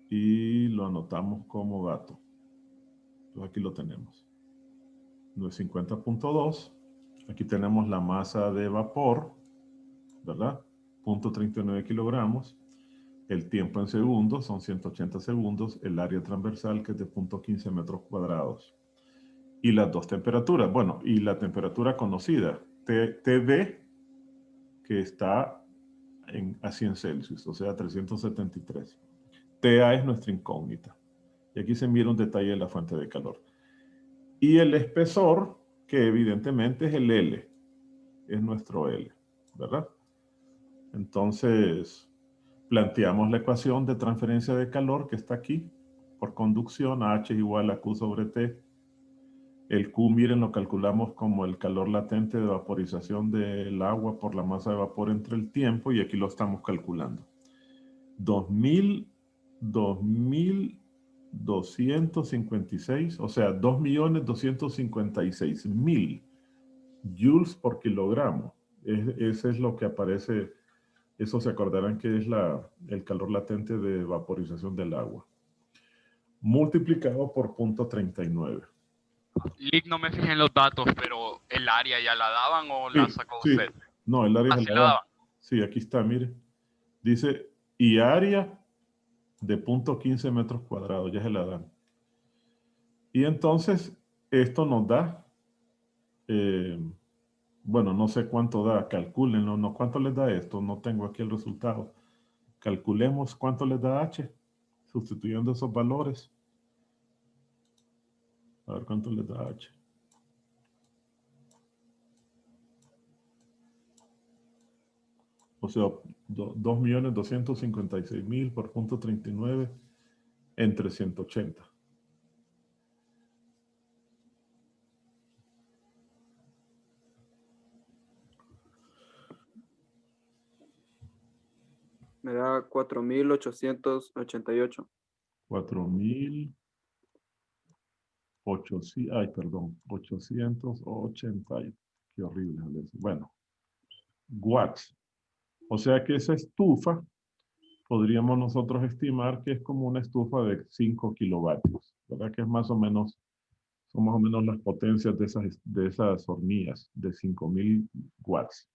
y lo anotamos como dato. Entonces aquí lo tenemos. 50.2. Aquí tenemos la masa de vapor, ¿verdad? 0.39 kilogramos. El tiempo en segundos son 180 segundos. El área transversal, que es de 0.15 metros cuadrados. Y las dos temperaturas. Bueno, y la temperatura conocida, TB, que está a 100 Celsius, o sea, 373. TA es nuestra incógnita. Y aquí se mira un detalle de la fuente de calor. Y el espesor, que evidentemente es el L, es nuestro L, ¿verdad? Entonces, planteamos la ecuación de transferencia de calor que está aquí. Por conducción, H es igual a Q sobre T. El Q, miren, lo calculamos como el calor latente de vaporización del agua por la masa de vapor entre el tiempo, y aquí lo estamos calculando. 2.256, o sea, 2.256.000 joules por kilogramo. Ese es lo que aparece, eso se acordarán que es el calor latente de vaporización del agua, multiplicado por 0.39. Lick, no me fijé en los datos, pero ¿el área ya la daban o la sacó Sí, usted? no, el área Ah, se sí la la da. daban. Sí, aquí está, mire. Dice, y área de 0.15 metros cuadrados, ya se la dan. Y entonces, esto nos da, eh, bueno, no sé cuánto da, calcúlenlo, no, ¿cuánto les da esto? No tengo aquí el resultado. Calculemos cuánto les da H, sustituyendo esos valores. A ver cuánto les da H. O sea, 2.256.000 por 0.39 entre 180. Me da 4.888. 4.800, ay, perdón, 880, qué horrible es eso. Bueno, watts. O sea que esa estufa, podríamos nosotros estimar que es como una estufa de 5 kilovatios, ¿verdad? Que es más o menos, son más o menos las potencias de esas hornillas de 5.000 watts.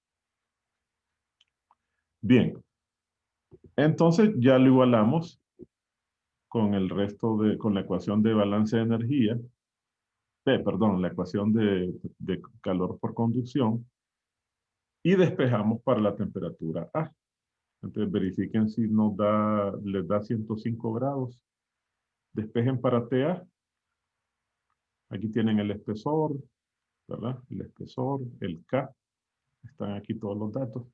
Bien, entonces ya lo igualamos con el resto con la ecuación de balance de energía, perdón, la ecuación de calor por conducción, y despejamos para la temperatura A. Entonces verifiquen si les da 105 grados. Despejen para TA. Aquí tienen el espesor, ¿verdad? El espesor, el K. Están aquí todos los datos.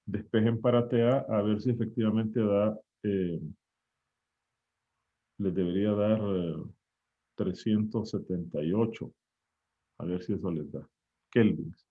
Despejen para TA a ver si efectivamente les debería dar 378. A ver si eso les da. Kelvins.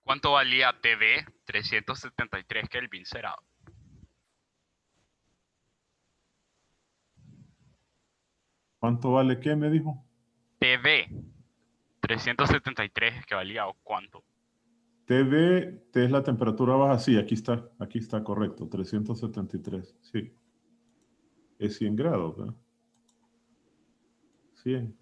¿Cuánto valía TV? 373 Kelvin será. ¿Cuánto vale qué me dijo? TV 373 que valía o cuánto. TV, T es la temperatura baja. Sí, aquí está correcto. 373, sí. Es 100 grados, ¿verdad? 100.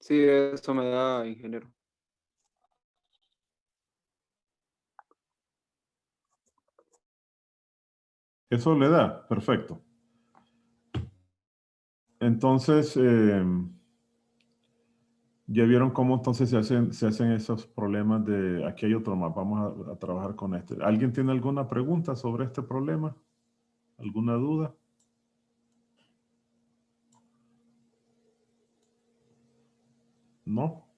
Sí, eso me da, ingeniero. Eso le da, perfecto. Entonces, ya vieron cómo entonces se hacen esos problemas de... Aquí hay otro más, vamos a trabajar con este. ¿Alguien tiene alguna pregunta sobre este problema? ¿Alguna duda? ¿No?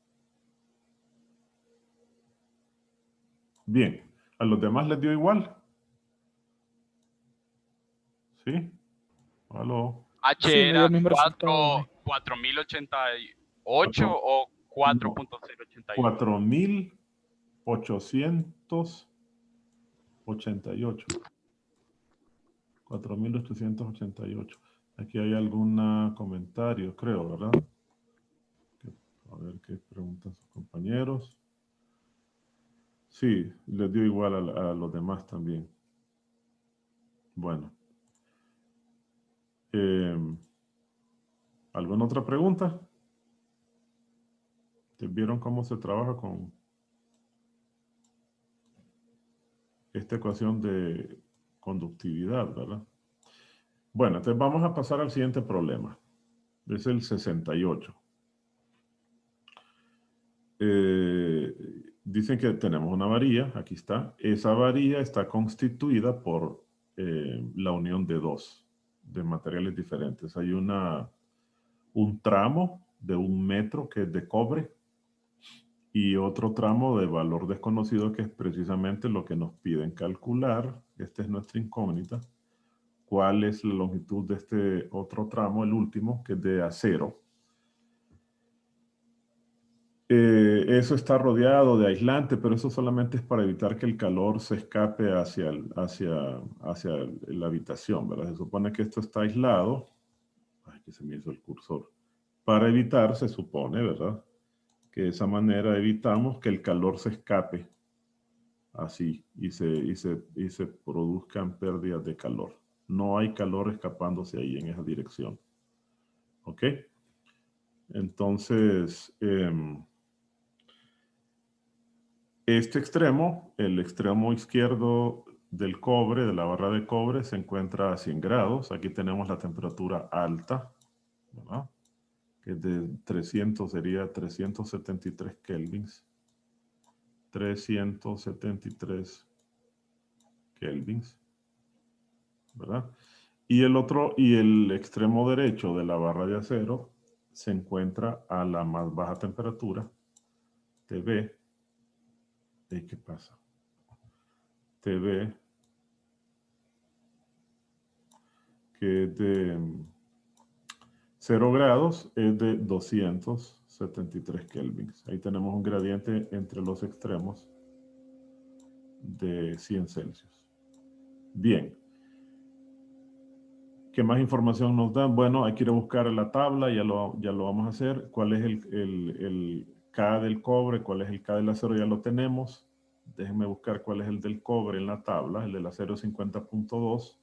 Bien. ¿A los demás les dio igual? ¿Sí? ¿Aló? H Sí, me dio era el mismo resultado a mí. 4088 o No. 4.081. 4.888. 4.888. Aquí hay algún comentario, creo, ¿verdad? A ver qué preguntan sus compañeros. Sí, les dio igual a los demás también. Bueno. ¿Alguna otra pregunta? ¿Vieron cómo se trabaja con esta ecuación de conductividad, verdad? Bueno, entonces vamos a pasar al siguiente problema. Es el 68. Dicen que tenemos una varilla, aquí está. Esa varilla está constituida por la unión de dos, de materiales diferentes. Hay un tramo de 1 metro que es de cobre y otro tramo de valor desconocido que es precisamente lo que nos piden calcular. Esta es nuestra incógnita. ¿Cuál es la longitud de este otro tramo, el último, que es de acero? Eso está rodeado de aislante, pero eso solamente es para evitar que el calor se escape hacia la habitación, ¿verdad? Se supone que esto está aislado. Ay, que se me hizo el cursor. Para evitar, se supone, ¿verdad? Que de esa manera evitamos que el calor se escape así y se produzcan pérdidas de calor. No hay calor escapándose ahí en esa dirección. ¿Ok? Entonces, este extremo, el extremo izquierdo del cobre, de la barra de cobre, se encuentra a 100 grados. Aquí tenemos la temperatura alta, ¿verdad? Que es de 300, sería 373 kelvins. 373 kelvins, ¿verdad? Y el extremo derecho de la barra de acero se encuentra a la más baja temperatura, TB. ¿Qué pasa? TB, que es de 0 grados, es de 273 kelvins. Ahí tenemos un gradiente entre los extremos de 100 Celsius. Bien. ¿Qué más información nos dan? Bueno, hay que ir a buscar la tabla, ya lo vamos a hacer. ¿Cuál es el K del cobre? ¿Cuál es el K del acero? Ya lo tenemos. Déjenme buscar cuál es el del cobre en la tabla. El del acero es 50.2.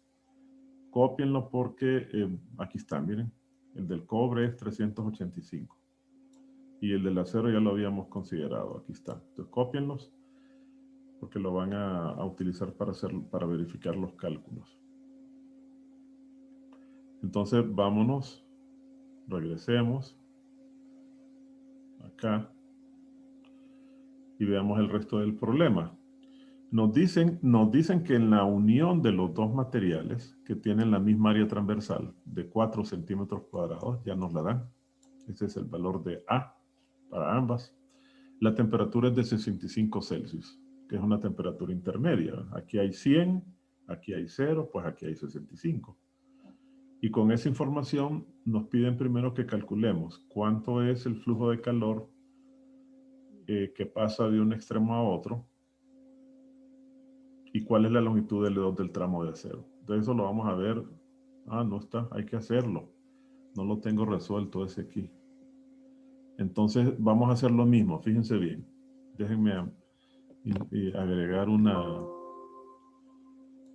Cópienlo porque aquí está, miren. El del cobre es 385. Y el del acero ya lo habíamos considerado. Aquí está. Entonces, cópienlos porque lo van a utilizar para verificar los cálculos. Entonces, vámonos. Regresemos. Acá. Y veamos el resto del problema. Nos dicen que en la unión de los dos materiales que tienen la misma área transversal de 4 centímetros cuadrados, ya nos la dan. Este es el valor de A para ambas. La temperatura es de 65 Celsius, que es una temperatura intermedia. Aquí hay 100, aquí hay 0, pues aquí hay 65. Y con esa información nos piden primero que calculemos cuánto es el flujo de calor que pasa de un extremo a otro y cuál es la longitud del L2 del tramo de acero. Entonces eso lo vamos a ver. Ah, no está, hay que hacerlo. No lo tengo resuelto ese aquí. Entonces vamos a hacer lo mismo, fíjense bien. Déjenme agregar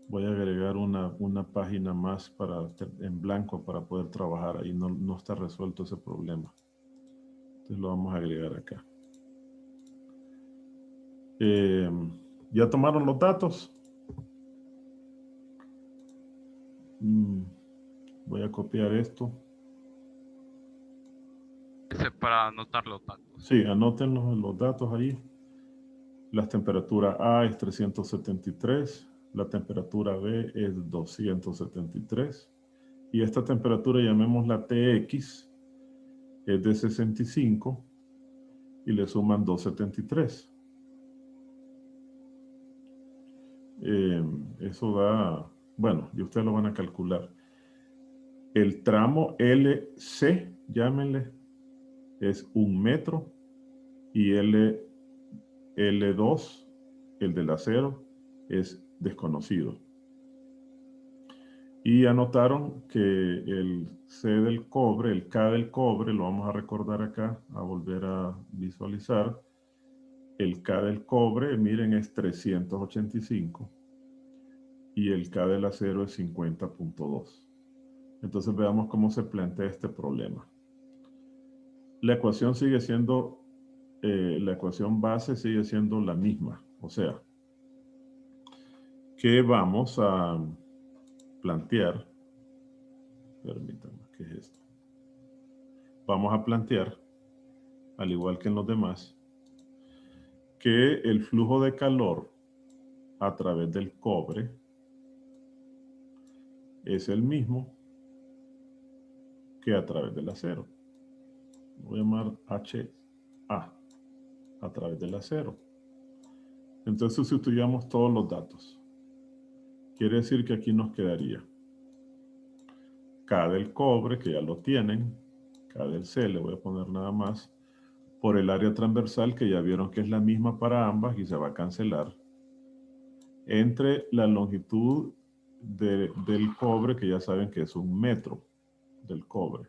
voy a agregar una página más en blanco para poder trabajar ahí. No está resuelto ese problema. Entonces lo vamos a agregar acá. ¿Ya tomaron los datos? Voy a copiar esto. Para anotar los datos. Sí, anoten los datos ahí. La temperatura A es 373. La temperatura B es 273. Y esta temperatura, llamémosla TX, es de 65. Y le suman 273. Eso da, bueno, y ustedes lo van a calcular. El tramo LC, llámenle, es 1 metro. Y L2, el del acero, es desconocido. Y anotaron que el C del cobre, el K del cobre, lo vamos a recordar acá, a volver a visualizar. El K del cobre, miren, es 385. Y el K del acero es 50.2. Entonces veamos cómo se plantea este problema. La ecuación sigue siendo, la ecuación base sigue siendo la misma. O sea, que vamos a plantear, permítanme, ¿qué es esto? Vamos a plantear, al igual que en los demás, que el flujo de calor a través del cobre es el mismo que a través del acero. Voy a llamar HA, a través del acero. Entonces sustituyamos todos los datos. Quiere decir que aquí nos quedaría K del cobre, que ya lo tienen, K del C, le voy a poner nada más, por el área transversal, que ya vieron que es la misma para ambas y se va a cancelar, entre la longitud del cobre, que ya saben que es 1 metro del cobre.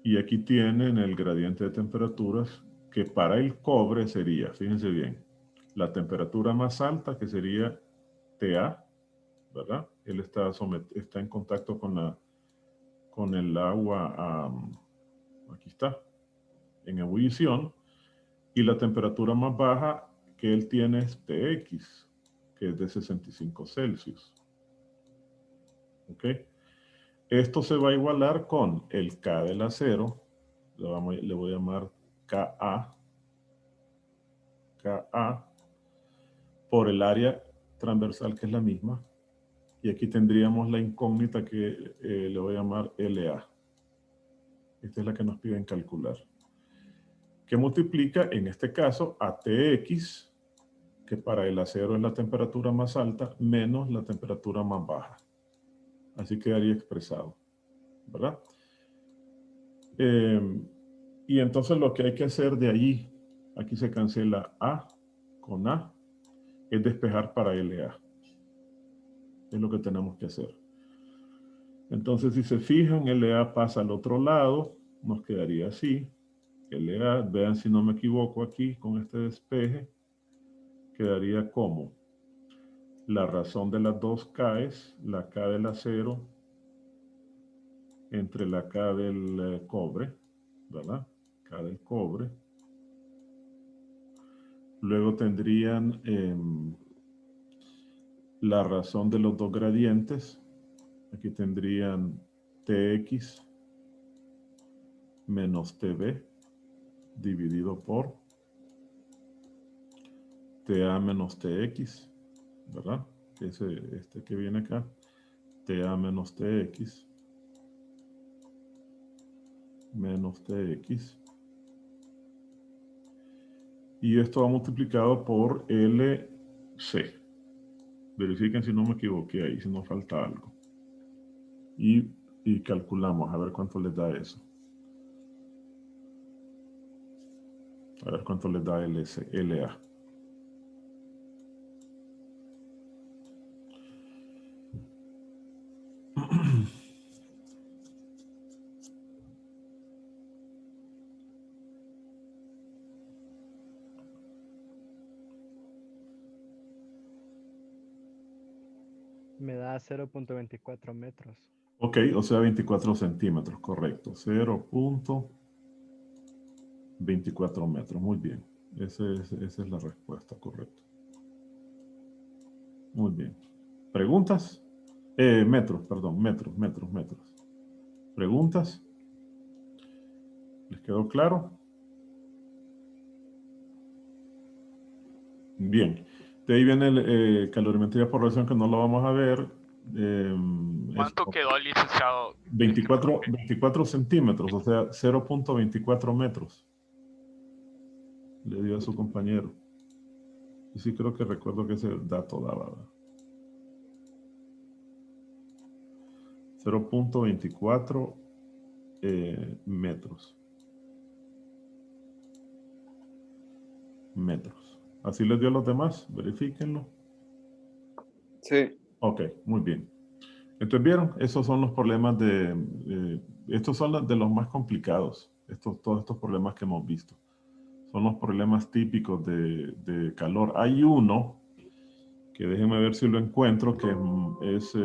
Y aquí tienen el gradiente de temperaturas, que para el cobre sería, fíjense bien, la temperatura más alta, que sería TA, ¿verdad? Él está en contacto con el agua, aquí está, en ebullición, y la temperatura más baja que él tiene es TX, que es de 65 Celsius. ¿Ok? Esto se va a igualar con el K del acero, le voy a llamar KA, por el área transversal, que es la misma. Y aquí tendríamos la incógnita que le voy a llamar LA. Esta es la que nos piden calcular. Que multiplica, en este caso, ATX, que para el acero es la temperatura más alta, menos la temperatura más baja. Así quedaría expresado, ¿verdad? Y entonces lo que hay que hacer de allí, aquí se cancela A con A, es despejar para LA. Es lo que tenemos que hacer. Entonces, si se fijan, LA pasa al otro lado, nos quedaría así. LA, vean si no me equivoco aquí con este despeje, quedaría como la razón de las dos K's, la K del acero entre la K del cobre, ¿verdad? K del cobre. Luego tendrían la razón de los dos gradientes. Aquí tendrían TX menos TB, dividido por TA menos TX, ¿verdad? Este que viene acá, TA menos TX, menos TX. Y esto va multiplicado por LC. Verifiquen si no me equivoqué ahí, si no falta algo. Y calculamos, a ver cuánto les da eso. A ver cuánto les da LA. Me da 0.24 metros. Ok, o sea 24 centímetros, correcto. 0.24 metros, muy bien. Esa es la respuesta, correcto. Muy bien. ¿Preguntas? Metros, perdón, metros. ¿Preguntas? ¿Les quedó claro? Bien. De ahí viene calorimetría por relación, que no lo vamos a ver. ¿Cuánto quedó el licenciado? 24 centímetros, o sea, 0.24 metros. Le dio a su compañero. Y sí creo que recuerdo que ese dato daba. 0.24 metros. ¿Así les dio a los demás? Verifíquenlo. Sí. Ok, muy bien. Entonces, ¿vieron? Esos son los problemas estos son de los más complicados. Todos estos problemas que hemos visto. Son los problemas típicos de calor. Hay uno, que déjenme ver si lo encuentro, que es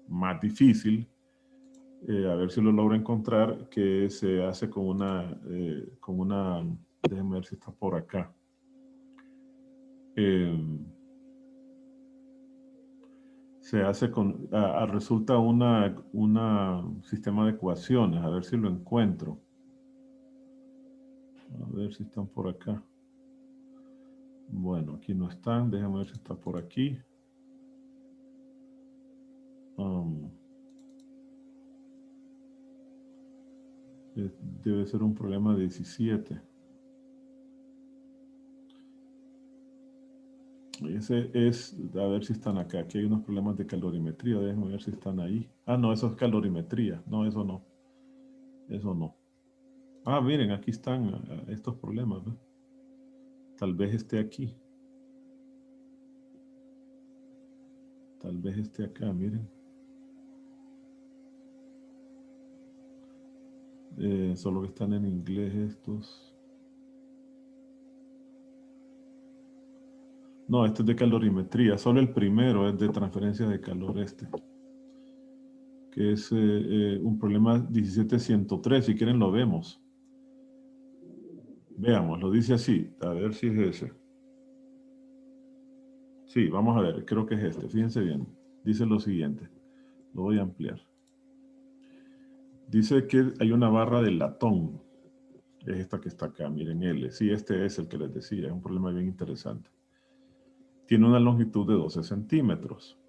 más difícil. A ver si lo logro encontrar, que se hace con una, déjenme ver si está por acá. Se hace resulta un sistema de ecuaciones. A ver si lo encuentro. A ver si están por acá. Bueno, aquí no están. Déjame ver si está por aquí. Debe ser un problema 17. Ese es, a ver si están acá. Aquí hay unos problemas de calorimetría. Déjenme ver si están ahí. Ah, no, eso es calorimetría. No, eso no. Eso no. Ah, miren, aquí están estos problemas, ¿ve? Tal vez esté aquí. Tal vez esté acá, miren. Solo que están en inglés estos. No, este es de calorimetría. Solo el primero es de transferencia de calor que es un problema 17103. Si quieren lo vemos. Veamos, lo dice así. A ver si es ese. Sí, vamos a ver. Creo que es este. Fíjense bien. Dice lo siguiente. Lo voy a ampliar. Dice que hay una barra de latón. Es esta que está acá. Miren, L. Sí, este es el que les decía. Es un problema bien interesante. Tiene una longitud de 12 centímetros.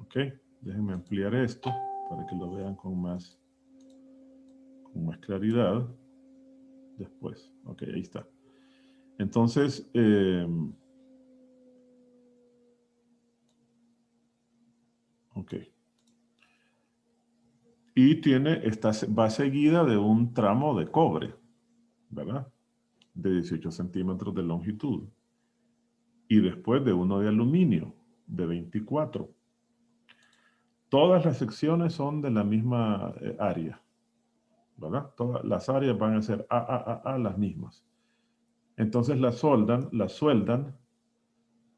Ok. Déjenme ampliar esto para que lo vean con más claridad. Después. Ok, ahí está. Entonces, ok. Y va seguida de un tramo de cobre, ¿verdad? De 18 centímetros de longitud. Y después de uno de aluminio, de 24. Todas las secciones son de la misma área, ¿verdad? Todas las áreas van a ser las mismas. Entonces las sueldan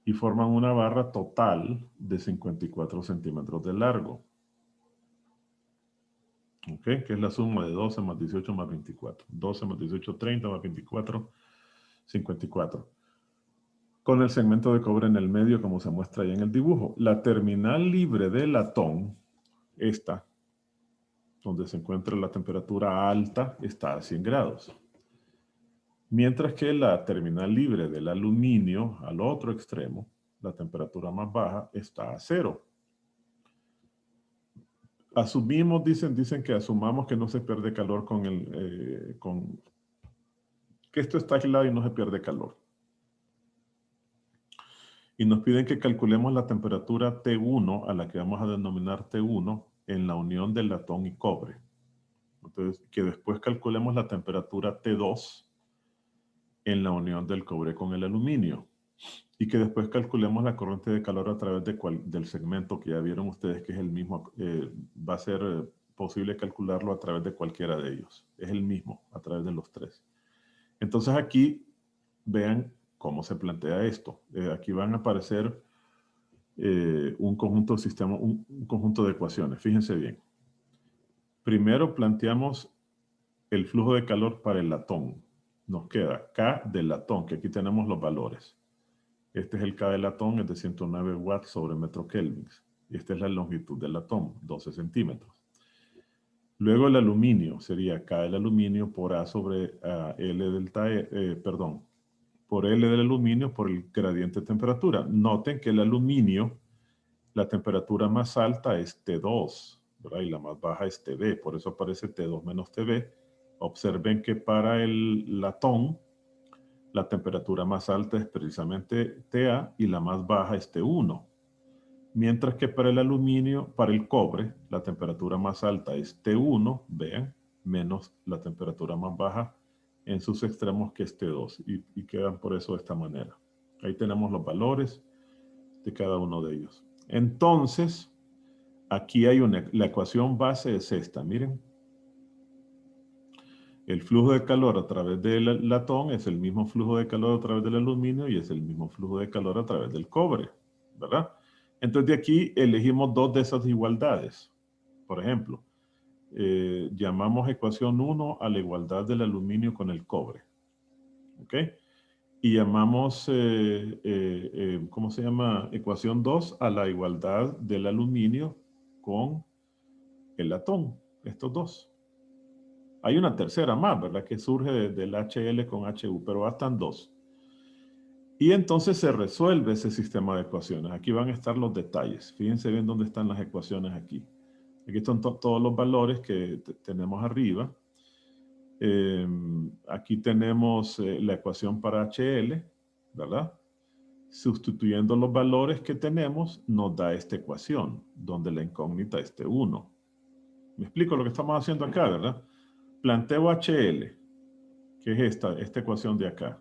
y forman una barra total de 54 centímetros de largo. ¿Ok? Que es la suma de 12 más 18 más 24. 12 más 18, 30 más 24, 54. Con el segmento de cobre en el medio, como se muestra ahí en el dibujo. La terminal libre de latón, esta, donde se encuentra la temperatura alta, está a 100 grados. Mientras que la terminal libre del aluminio, al otro extremo, la temperatura más baja está a 0. Asumimos, dicen que asumamos que no se pierde calor que esto está aislado y no se pierde calor. Y nos piden que calculemos la temperatura T1, a la que vamos a denominar T1, en la unión del latón y cobre. Entonces, que después calculemos la temperatura T2 en la unión del cobre con el aluminio. Y que después calculemos la corriente de calor a través del segmento que ya vieron ustedes que es el mismo. Va a ser posible calcularlo a través de cualquiera de ellos. Es el mismo a través de los tres. Entonces aquí vean cómo se plantea esto. Aquí van a aparecer un conjunto de ecuaciones. Fíjense bien. Primero planteamos el flujo de calor para el latón. Nos queda K del latón, que aquí tenemos los valores. Este es el K del latón, es de 109 watts sobre metro Kelvin. Y esta es la longitud del latón, 12 centímetros. Luego el aluminio sería K del aluminio por A sobre L delta por L del aluminio por el gradiente de temperatura. Noten que el aluminio, la temperatura más alta es T2, ¿verdad? Y la más baja es TB, por eso aparece T2 menos TB. Observen que para el latón, la temperatura más alta es precisamente TA y la más baja es T1. Mientras que para el aluminio, para el cobre, la temperatura más alta es T1, vean, menos la temperatura más baja en sus extremos que es T2. Y quedan por eso de esta manera. Ahí tenemos los valores de cada uno de ellos. Entonces, aquí hay la ecuación base es esta, miren. El flujo de calor a través del latón es el mismo flujo de calor a través del aluminio y es el mismo flujo de calor a través del cobre, ¿verdad? Entonces de aquí elegimos dos de esas igualdades. Por ejemplo, llamamos ecuación 1 a la igualdad del aluminio con el cobre. ¿Ok? Y llamamos, ¿cómo se llama? Ecuación 2 a la igualdad del aluminio con el latón. Estos dos. Hay una tercera más, ¿verdad? Que surge del HL con HU, pero bastan dos. Y entonces se resuelve ese sistema de ecuaciones. Aquí van a estar los detalles. Fíjense bien dónde están las ecuaciones aquí. Aquí están todos los valores que tenemos arriba. Aquí tenemos la ecuación para HL, ¿verdad? Sustituyendo los valores que tenemos, nos da esta ecuación, donde la incógnita es T1. ¿Me explico lo que estamos haciendo acá, verdad? Planteo HL, que es esta ecuación de acá.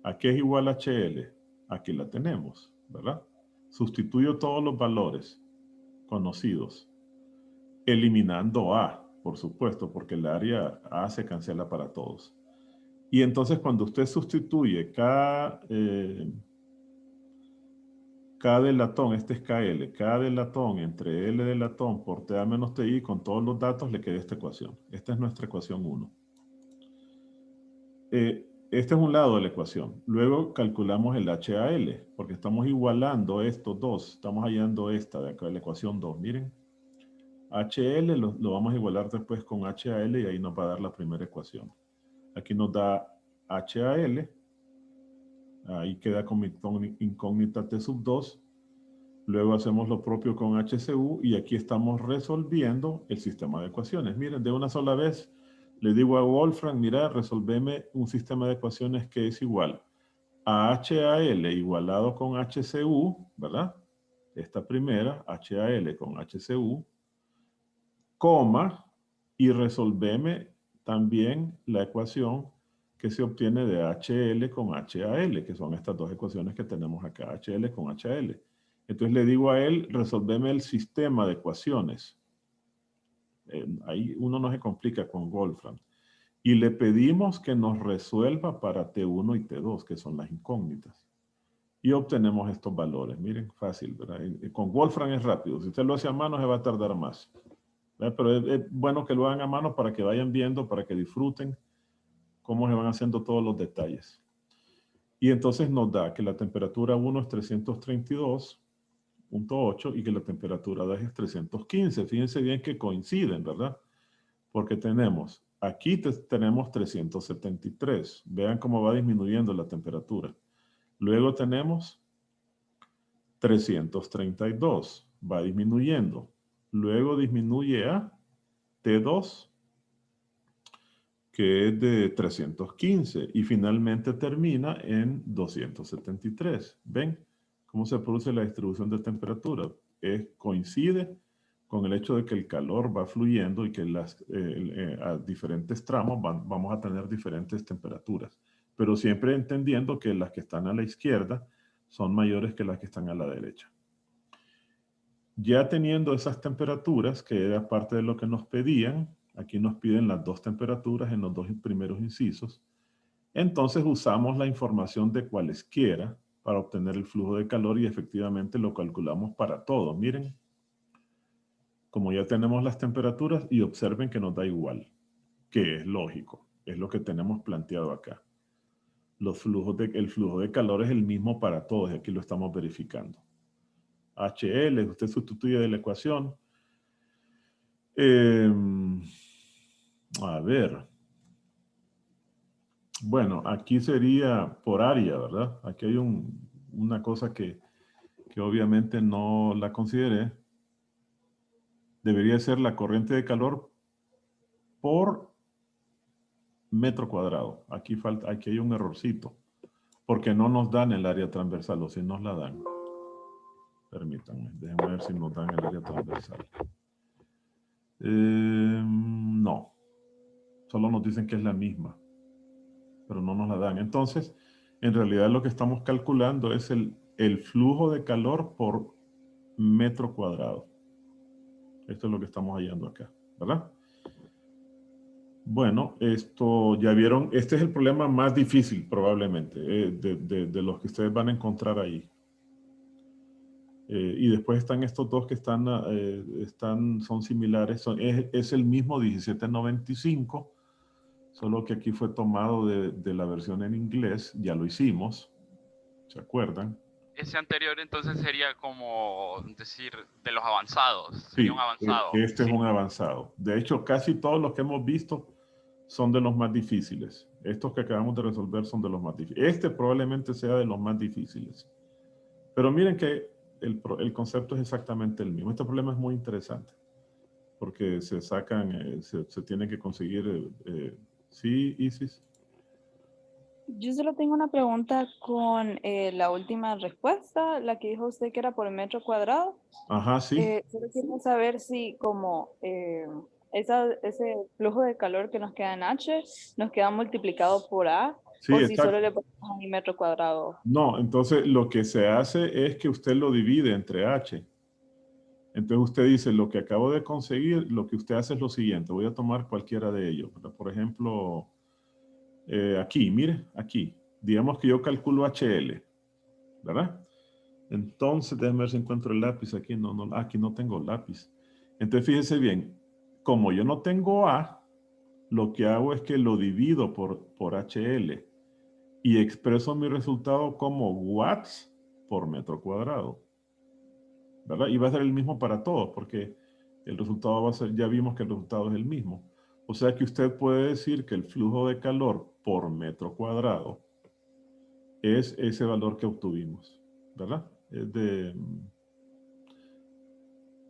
¿A qué es igual a HL? Aquí la tenemos, ¿verdad? Sustituyo todos los valores conocidos, eliminando A, por supuesto, porque el área A se cancela para todos. Y entonces cuando usted sustituye K del latón, este es KL, K del latón entre L del latón por TA menos TI, con todos los datos le queda esta ecuación. Esta es nuestra ecuación 1. Este es un lado de la ecuación. Luego calculamos el HAL, porque estamos igualando estos dos. Estamos hallando esta de acá, la ecuación 2. Miren, HL lo vamos a igualar después con HAL y ahí nos va a dar la primera ecuación. Aquí nos da HAL. Ahí queda con mi incógnita T sub 2. Luego hacemos lo propio con HCU y aquí estamos resolviendo el sistema de ecuaciones. Miren, de una sola vez le digo a Wolfram, mira, resolveme un sistema de ecuaciones que es igual a HAL igualado con HCU, ¿verdad? Esta primera, HAL con HCU, coma, y resolveme también la ecuación que se obtiene de HL con HAL, que son estas dos ecuaciones que tenemos acá, HL con HAL. Entonces le digo a él, resolveme el sistema de ecuaciones. Ahí uno no se complica con Wolfram. Y le pedimos que nos resuelva para T1 y T2, que son las incógnitas. Y obtenemos estos valores. Miren, fácil, ¿verdad? Con Wolfram es rápido. Si usted lo hace a mano, se va a tardar más. ¿Verdad? Pero es bueno que lo hagan a mano para que vayan viendo, para que disfruten cómo se van haciendo todos los detalles. Y entonces nos da que la temperatura 1 es 332.8 y que la temperatura 2 es 315. Fíjense bien que coinciden, ¿verdad? Porque tenemos aquí tenemos 373. Vean cómo va disminuyendo la temperatura. Luego tenemos 332. Va disminuyendo. Luego disminuye a T2, que es de 315. Y finalmente termina en 273. ¿Ven cómo se produce la distribución de temperatura? Coincide con el hecho de que el calor va fluyendo y que a diferentes tramos vamos a tener diferentes temperaturas. Pero siempre entendiendo que las que están a la izquierda son mayores que las que están a la derecha. Ya teniendo esas temperaturas, que era parte de lo que nos pedían, aquí nos piden las dos temperaturas en los dos primeros incisos, entonces usamos la información de cualesquiera para obtener el flujo de calor y efectivamente lo calculamos para todo. Miren, como ya tenemos las temperaturas y observen que nos da igual, que es lógico, es lo que tenemos planteado acá. El flujo de calor es el mismo para todos y aquí lo estamos verificando. HL, usted sustituye de la ecuación. A ver. Bueno, aquí sería por área, ¿verdad? Aquí hay una cosa que obviamente no la consideré. Debería ser la corriente de calor por metro cuadrado. Aquí hay un errorcito. Porque no nos dan el área transversal, o si nos la dan. Permítanme, déjenme ver si nos dan el área transversal. No. Solo nos dicen que es la misma. Pero no nos la dan. Entonces, en realidad lo que estamos calculando es el flujo de calor por metro cuadrado. Esto es lo que estamos hallando acá, ¿verdad? Bueno, esto ya vieron, este es el problema más difícil probablemente de los que ustedes van a encontrar ahí. Y después están estos dos que son similares, es el mismo 1795, solo que aquí fue tomado de la versión en inglés, ya lo hicimos, ¿se acuerdan? Ese anterior entonces sería como decir de los avanzados, Sí, sería un avanzado. este Sí. es un avanzado. De hecho, casi todos los que hemos visto son de los más difíciles. Estos que acabamos de resolver son de los más difíciles. Este probablemente sea de los más difíciles. Pero miren que el concepto es exactamente el mismo. Este problema es muy interesante porque se tiene que conseguir. Sí, Isis. Yo solo tengo una pregunta con la última respuesta, la que dijo usted que era por metro cuadrado. Ajá, sí. Solo quiero saber si como ese flujo de calor que nos queda en H nos queda multiplicado por A, Sí, o si exacto. solo le ponemos ahí metro cuadrado. No, entonces lo que se hace es que usted lo divide entre H. Entonces usted dice, lo que acabo de conseguir, lo que usted hace es lo siguiente. Voy a tomar cualquiera de ellos. Por ejemplo, aquí, mire, aquí. Digamos que yo calculo HL, ¿verdad? Entonces, déjeme ver si encuentro el lápiz aquí. No, aquí no tengo lápiz. Entonces, fíjese bien. Como yo no tengo A, lo que hago es que lo divido por HL y expreso mi resultado como watts por metro cuadrado, ¿verdad? Y va a ser el mismo para todos, porque el resultado va a ser, ya vimos que el resultado es el mismo. O sea que usted puede decir que el flujo de calor por metro cuadrado es ese valor que obtuvimos, ¿verdad? Es de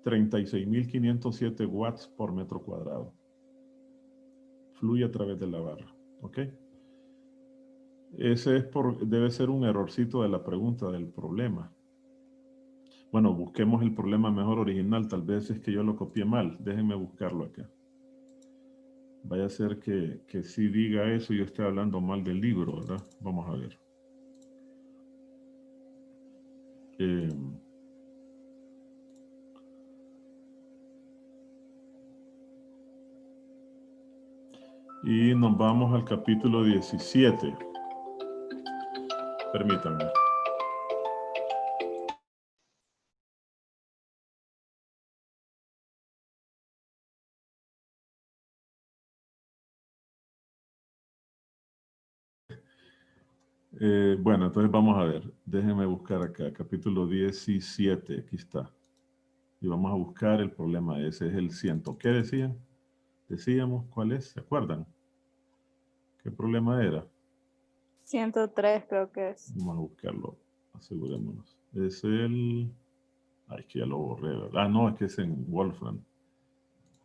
36.507 watts por metro cuadrado. Fluye a través de la barra, ¿ok? Ese debe ser un errorcito de la pregunta del problema. Bueno, busquemos el problema mejor original. Tal vez es que yo lo copié mal. Déjenme buscarlo acá. Vaya a ser que sí diga eso y yo esté hablando mal del libro, ¿verdad? Vamos a ver. Y nos vamos al capítulo 17. Permítanme. Bueno, entonces vamos a ver. Déjenme buscar acá. Capítulo 17. Aquí está. Y vamos a buscar el problema. Ese es el 100. ¿Qué decían? Decíamos, ¿cuál es? ¿Se acuerdan? ¿Qué problema era? 103 creo que es. Vamos a buscarlo, asegurémonos. Es el... Ay, es que ya lo borré, ¿verdad? Ah, no, es que es en Wolfram.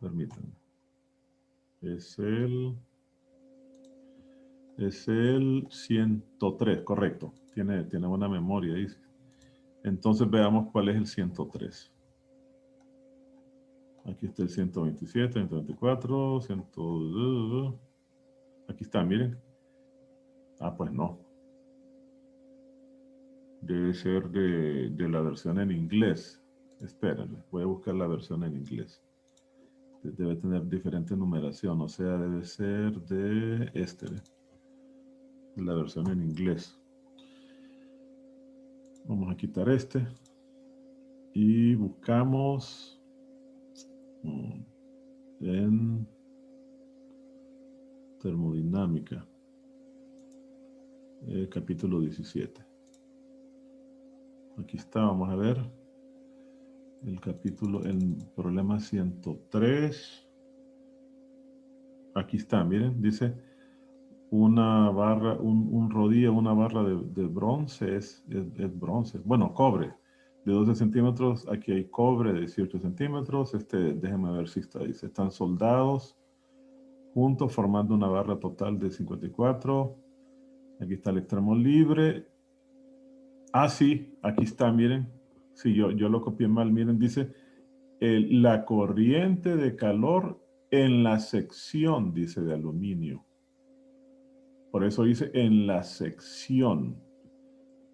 Permítanme. Es el 103, correcto. Tiene buena memoria, dice. Entonces veamos cuál es el 103. Aquí está el 127, 124, 100... Aquí está, miren. Ah, pues no. Debe ser de la versión en inglés. Espérenme, voy a buscar la versión en inglés. Debe tener diferente numeración, o sea, debe ser de la versión en inglés. Vamos a quitar este y buscamos en termodinámica, capítulo 17. Aquí está, vamos a ver el capítulo, el problema 103. Aquí está, miren, dice una barra, un rodillo, una barra de bronce, es bronce, bueno, cobre, de 12 centímetros, aquí hay cobre de 18 centímetros, déjenme ver si está, dice, están soldados juntos formando una barra total de 54, aquí está el extremo libre, sí, aquí está, miren, sí, yo lo copié mal, miren, dice, la corriente de calor en la sección, dice, de aluminio. Por eso dice en la sección.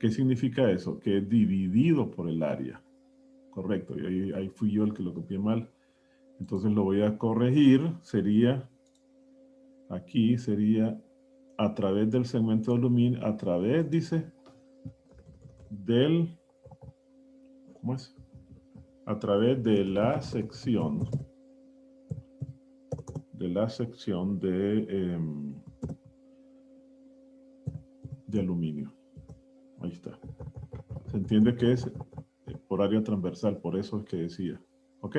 ¿Qué significa eso? Que es dividido por el área. Correcto, y ahí fui yo el que lo copié mal. Entonces lo voy a corregir. Aquí sería a través del segmento de aluminio, a través, dice, ¿cómo es? A través de la sección de aluminio. Ahí está. Se entiende que es por área transversal, por eso es que decía. ¿Ok?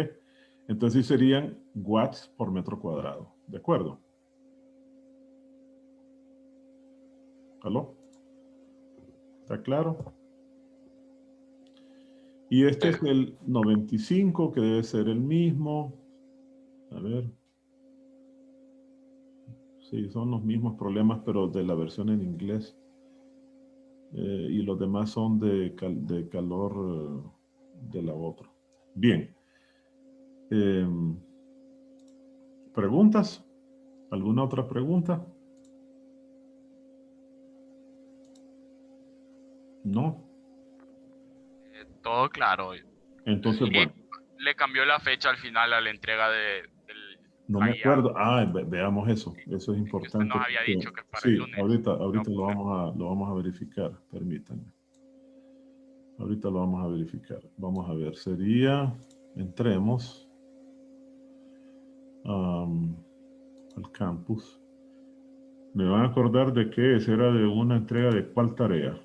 Entonces serían watts por metro cuadrado. ¿De acuerdo? ¿Aló? ¿Está claro? Y este es el 95, que debe ser el mismo. A ver. Sí, son los mismos problemas, pero de la versión en inglés. Y los demás son de calor de la otra. Bien. ¿Preguntas? ¿Alguna otra pregunta? ¿No? Todo claro. Entonces, bueno. Le cambió la fecha al final a la entrega del No la me guía. acuerdo. veamos eso. Eso es importante. Usted nos había porque- dicho que para el sí, lunes. ahorita lo vamos a verificar. Permítanme. Ahorita lo vamos a verificar. Vamos a ver. Sería, entremos al campus. Me van a acordar de qué es. Era de una entrega de cuál tarea.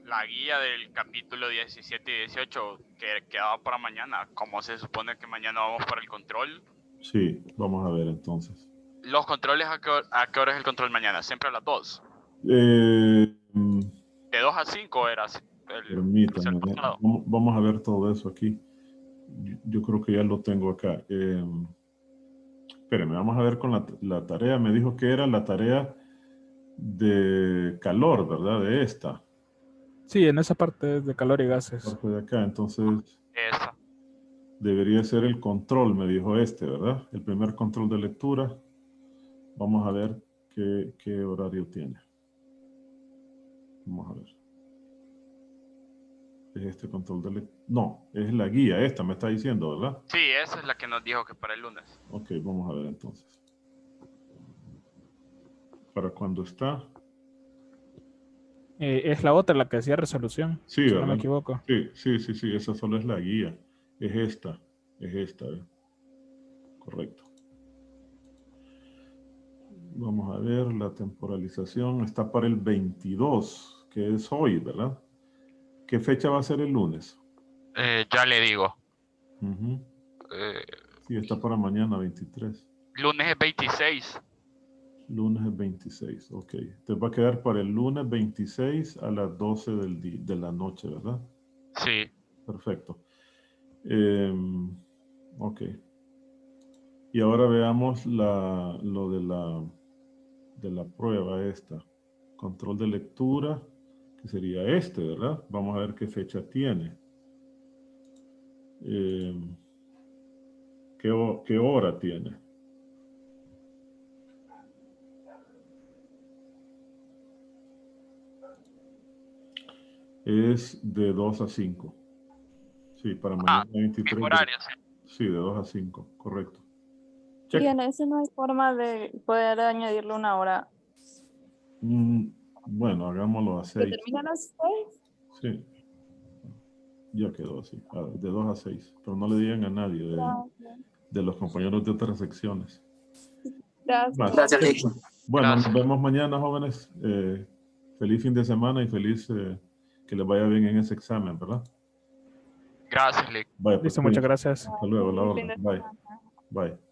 La guía del capítulo 17 y 18 que quedaba para mañana. Como se supone que mañana vamos para el control. Sí, vamos a ver entonces. ¿Los controles a qué hora es el control mañana? Siempre a las 2. De De 2 a 5 era permítanme. Vamos a ver todo eso aquí. Yo creo que ya lo tengo acá. Espérenme, vamos a ver con la tarea. Me dijo que era la tarea de calor, ¿verdad? De esta. Sí, en esa parte de calor y gases. Parte de acá, entonces Esa. debería ser el control, me dijo ¿verdad? El primer control de lectura. Vamos a ver qué horario tiene. Vamos a ver. Es este control de lectura. No, es la guía, esta me está diciendo, ¿verdad? Sí, esa es la que nos dijo que para el lunes. Ok, vamos a ver entonces. ¿Para cuándo está? Es la otra, la que decía resolución. Sí, si ¿verdad? no me equivoco. Sí, esa solo es la guía. Es esta, ¿eh? Correcto. Vamos a ver, la temporalización está para el 22, que es hoy, ¿verdad? ¿Qué fecha va a ser el lunes? Ya le digo. Sí, está para mañana 23. Lunes es 26. Lunes es 26, ok. Te va a quedar para el lunes 26 a las 12 de la noche, ¿verdad? Sí. Perfecto. Ok. Y ahora veamos lo de la prueba esta. Control de lectura, que sería este, ¿verdad? Vamos a ver qué fecha tiene. ¿Qué hora tiene? Es de 2 a 5. Sí, para mañana 23. Mismo horario, sí. Sí, de 2 a 5, correcto. Y Check. en ese no hay forma de poder añadirle una hora. Bueno, hagámoslo a ¿Que 6. termina a las 6? Sí, ya quedó así, de 2 a 6. Pero no le digan a nadie de los compañeros de otras secciones. Gracias. Gracias, Lick. Bueno, Gracias. nos vemos mañana, jóvenes. Feliz fin de semana y feliz que les vaya bien en ese examen, ¿verdad? Gracias, Lick. Vaya, pues, Listo, muchas cuídense. gracias. Hasta luego, la Feliz fin orden. de Bye. Bye.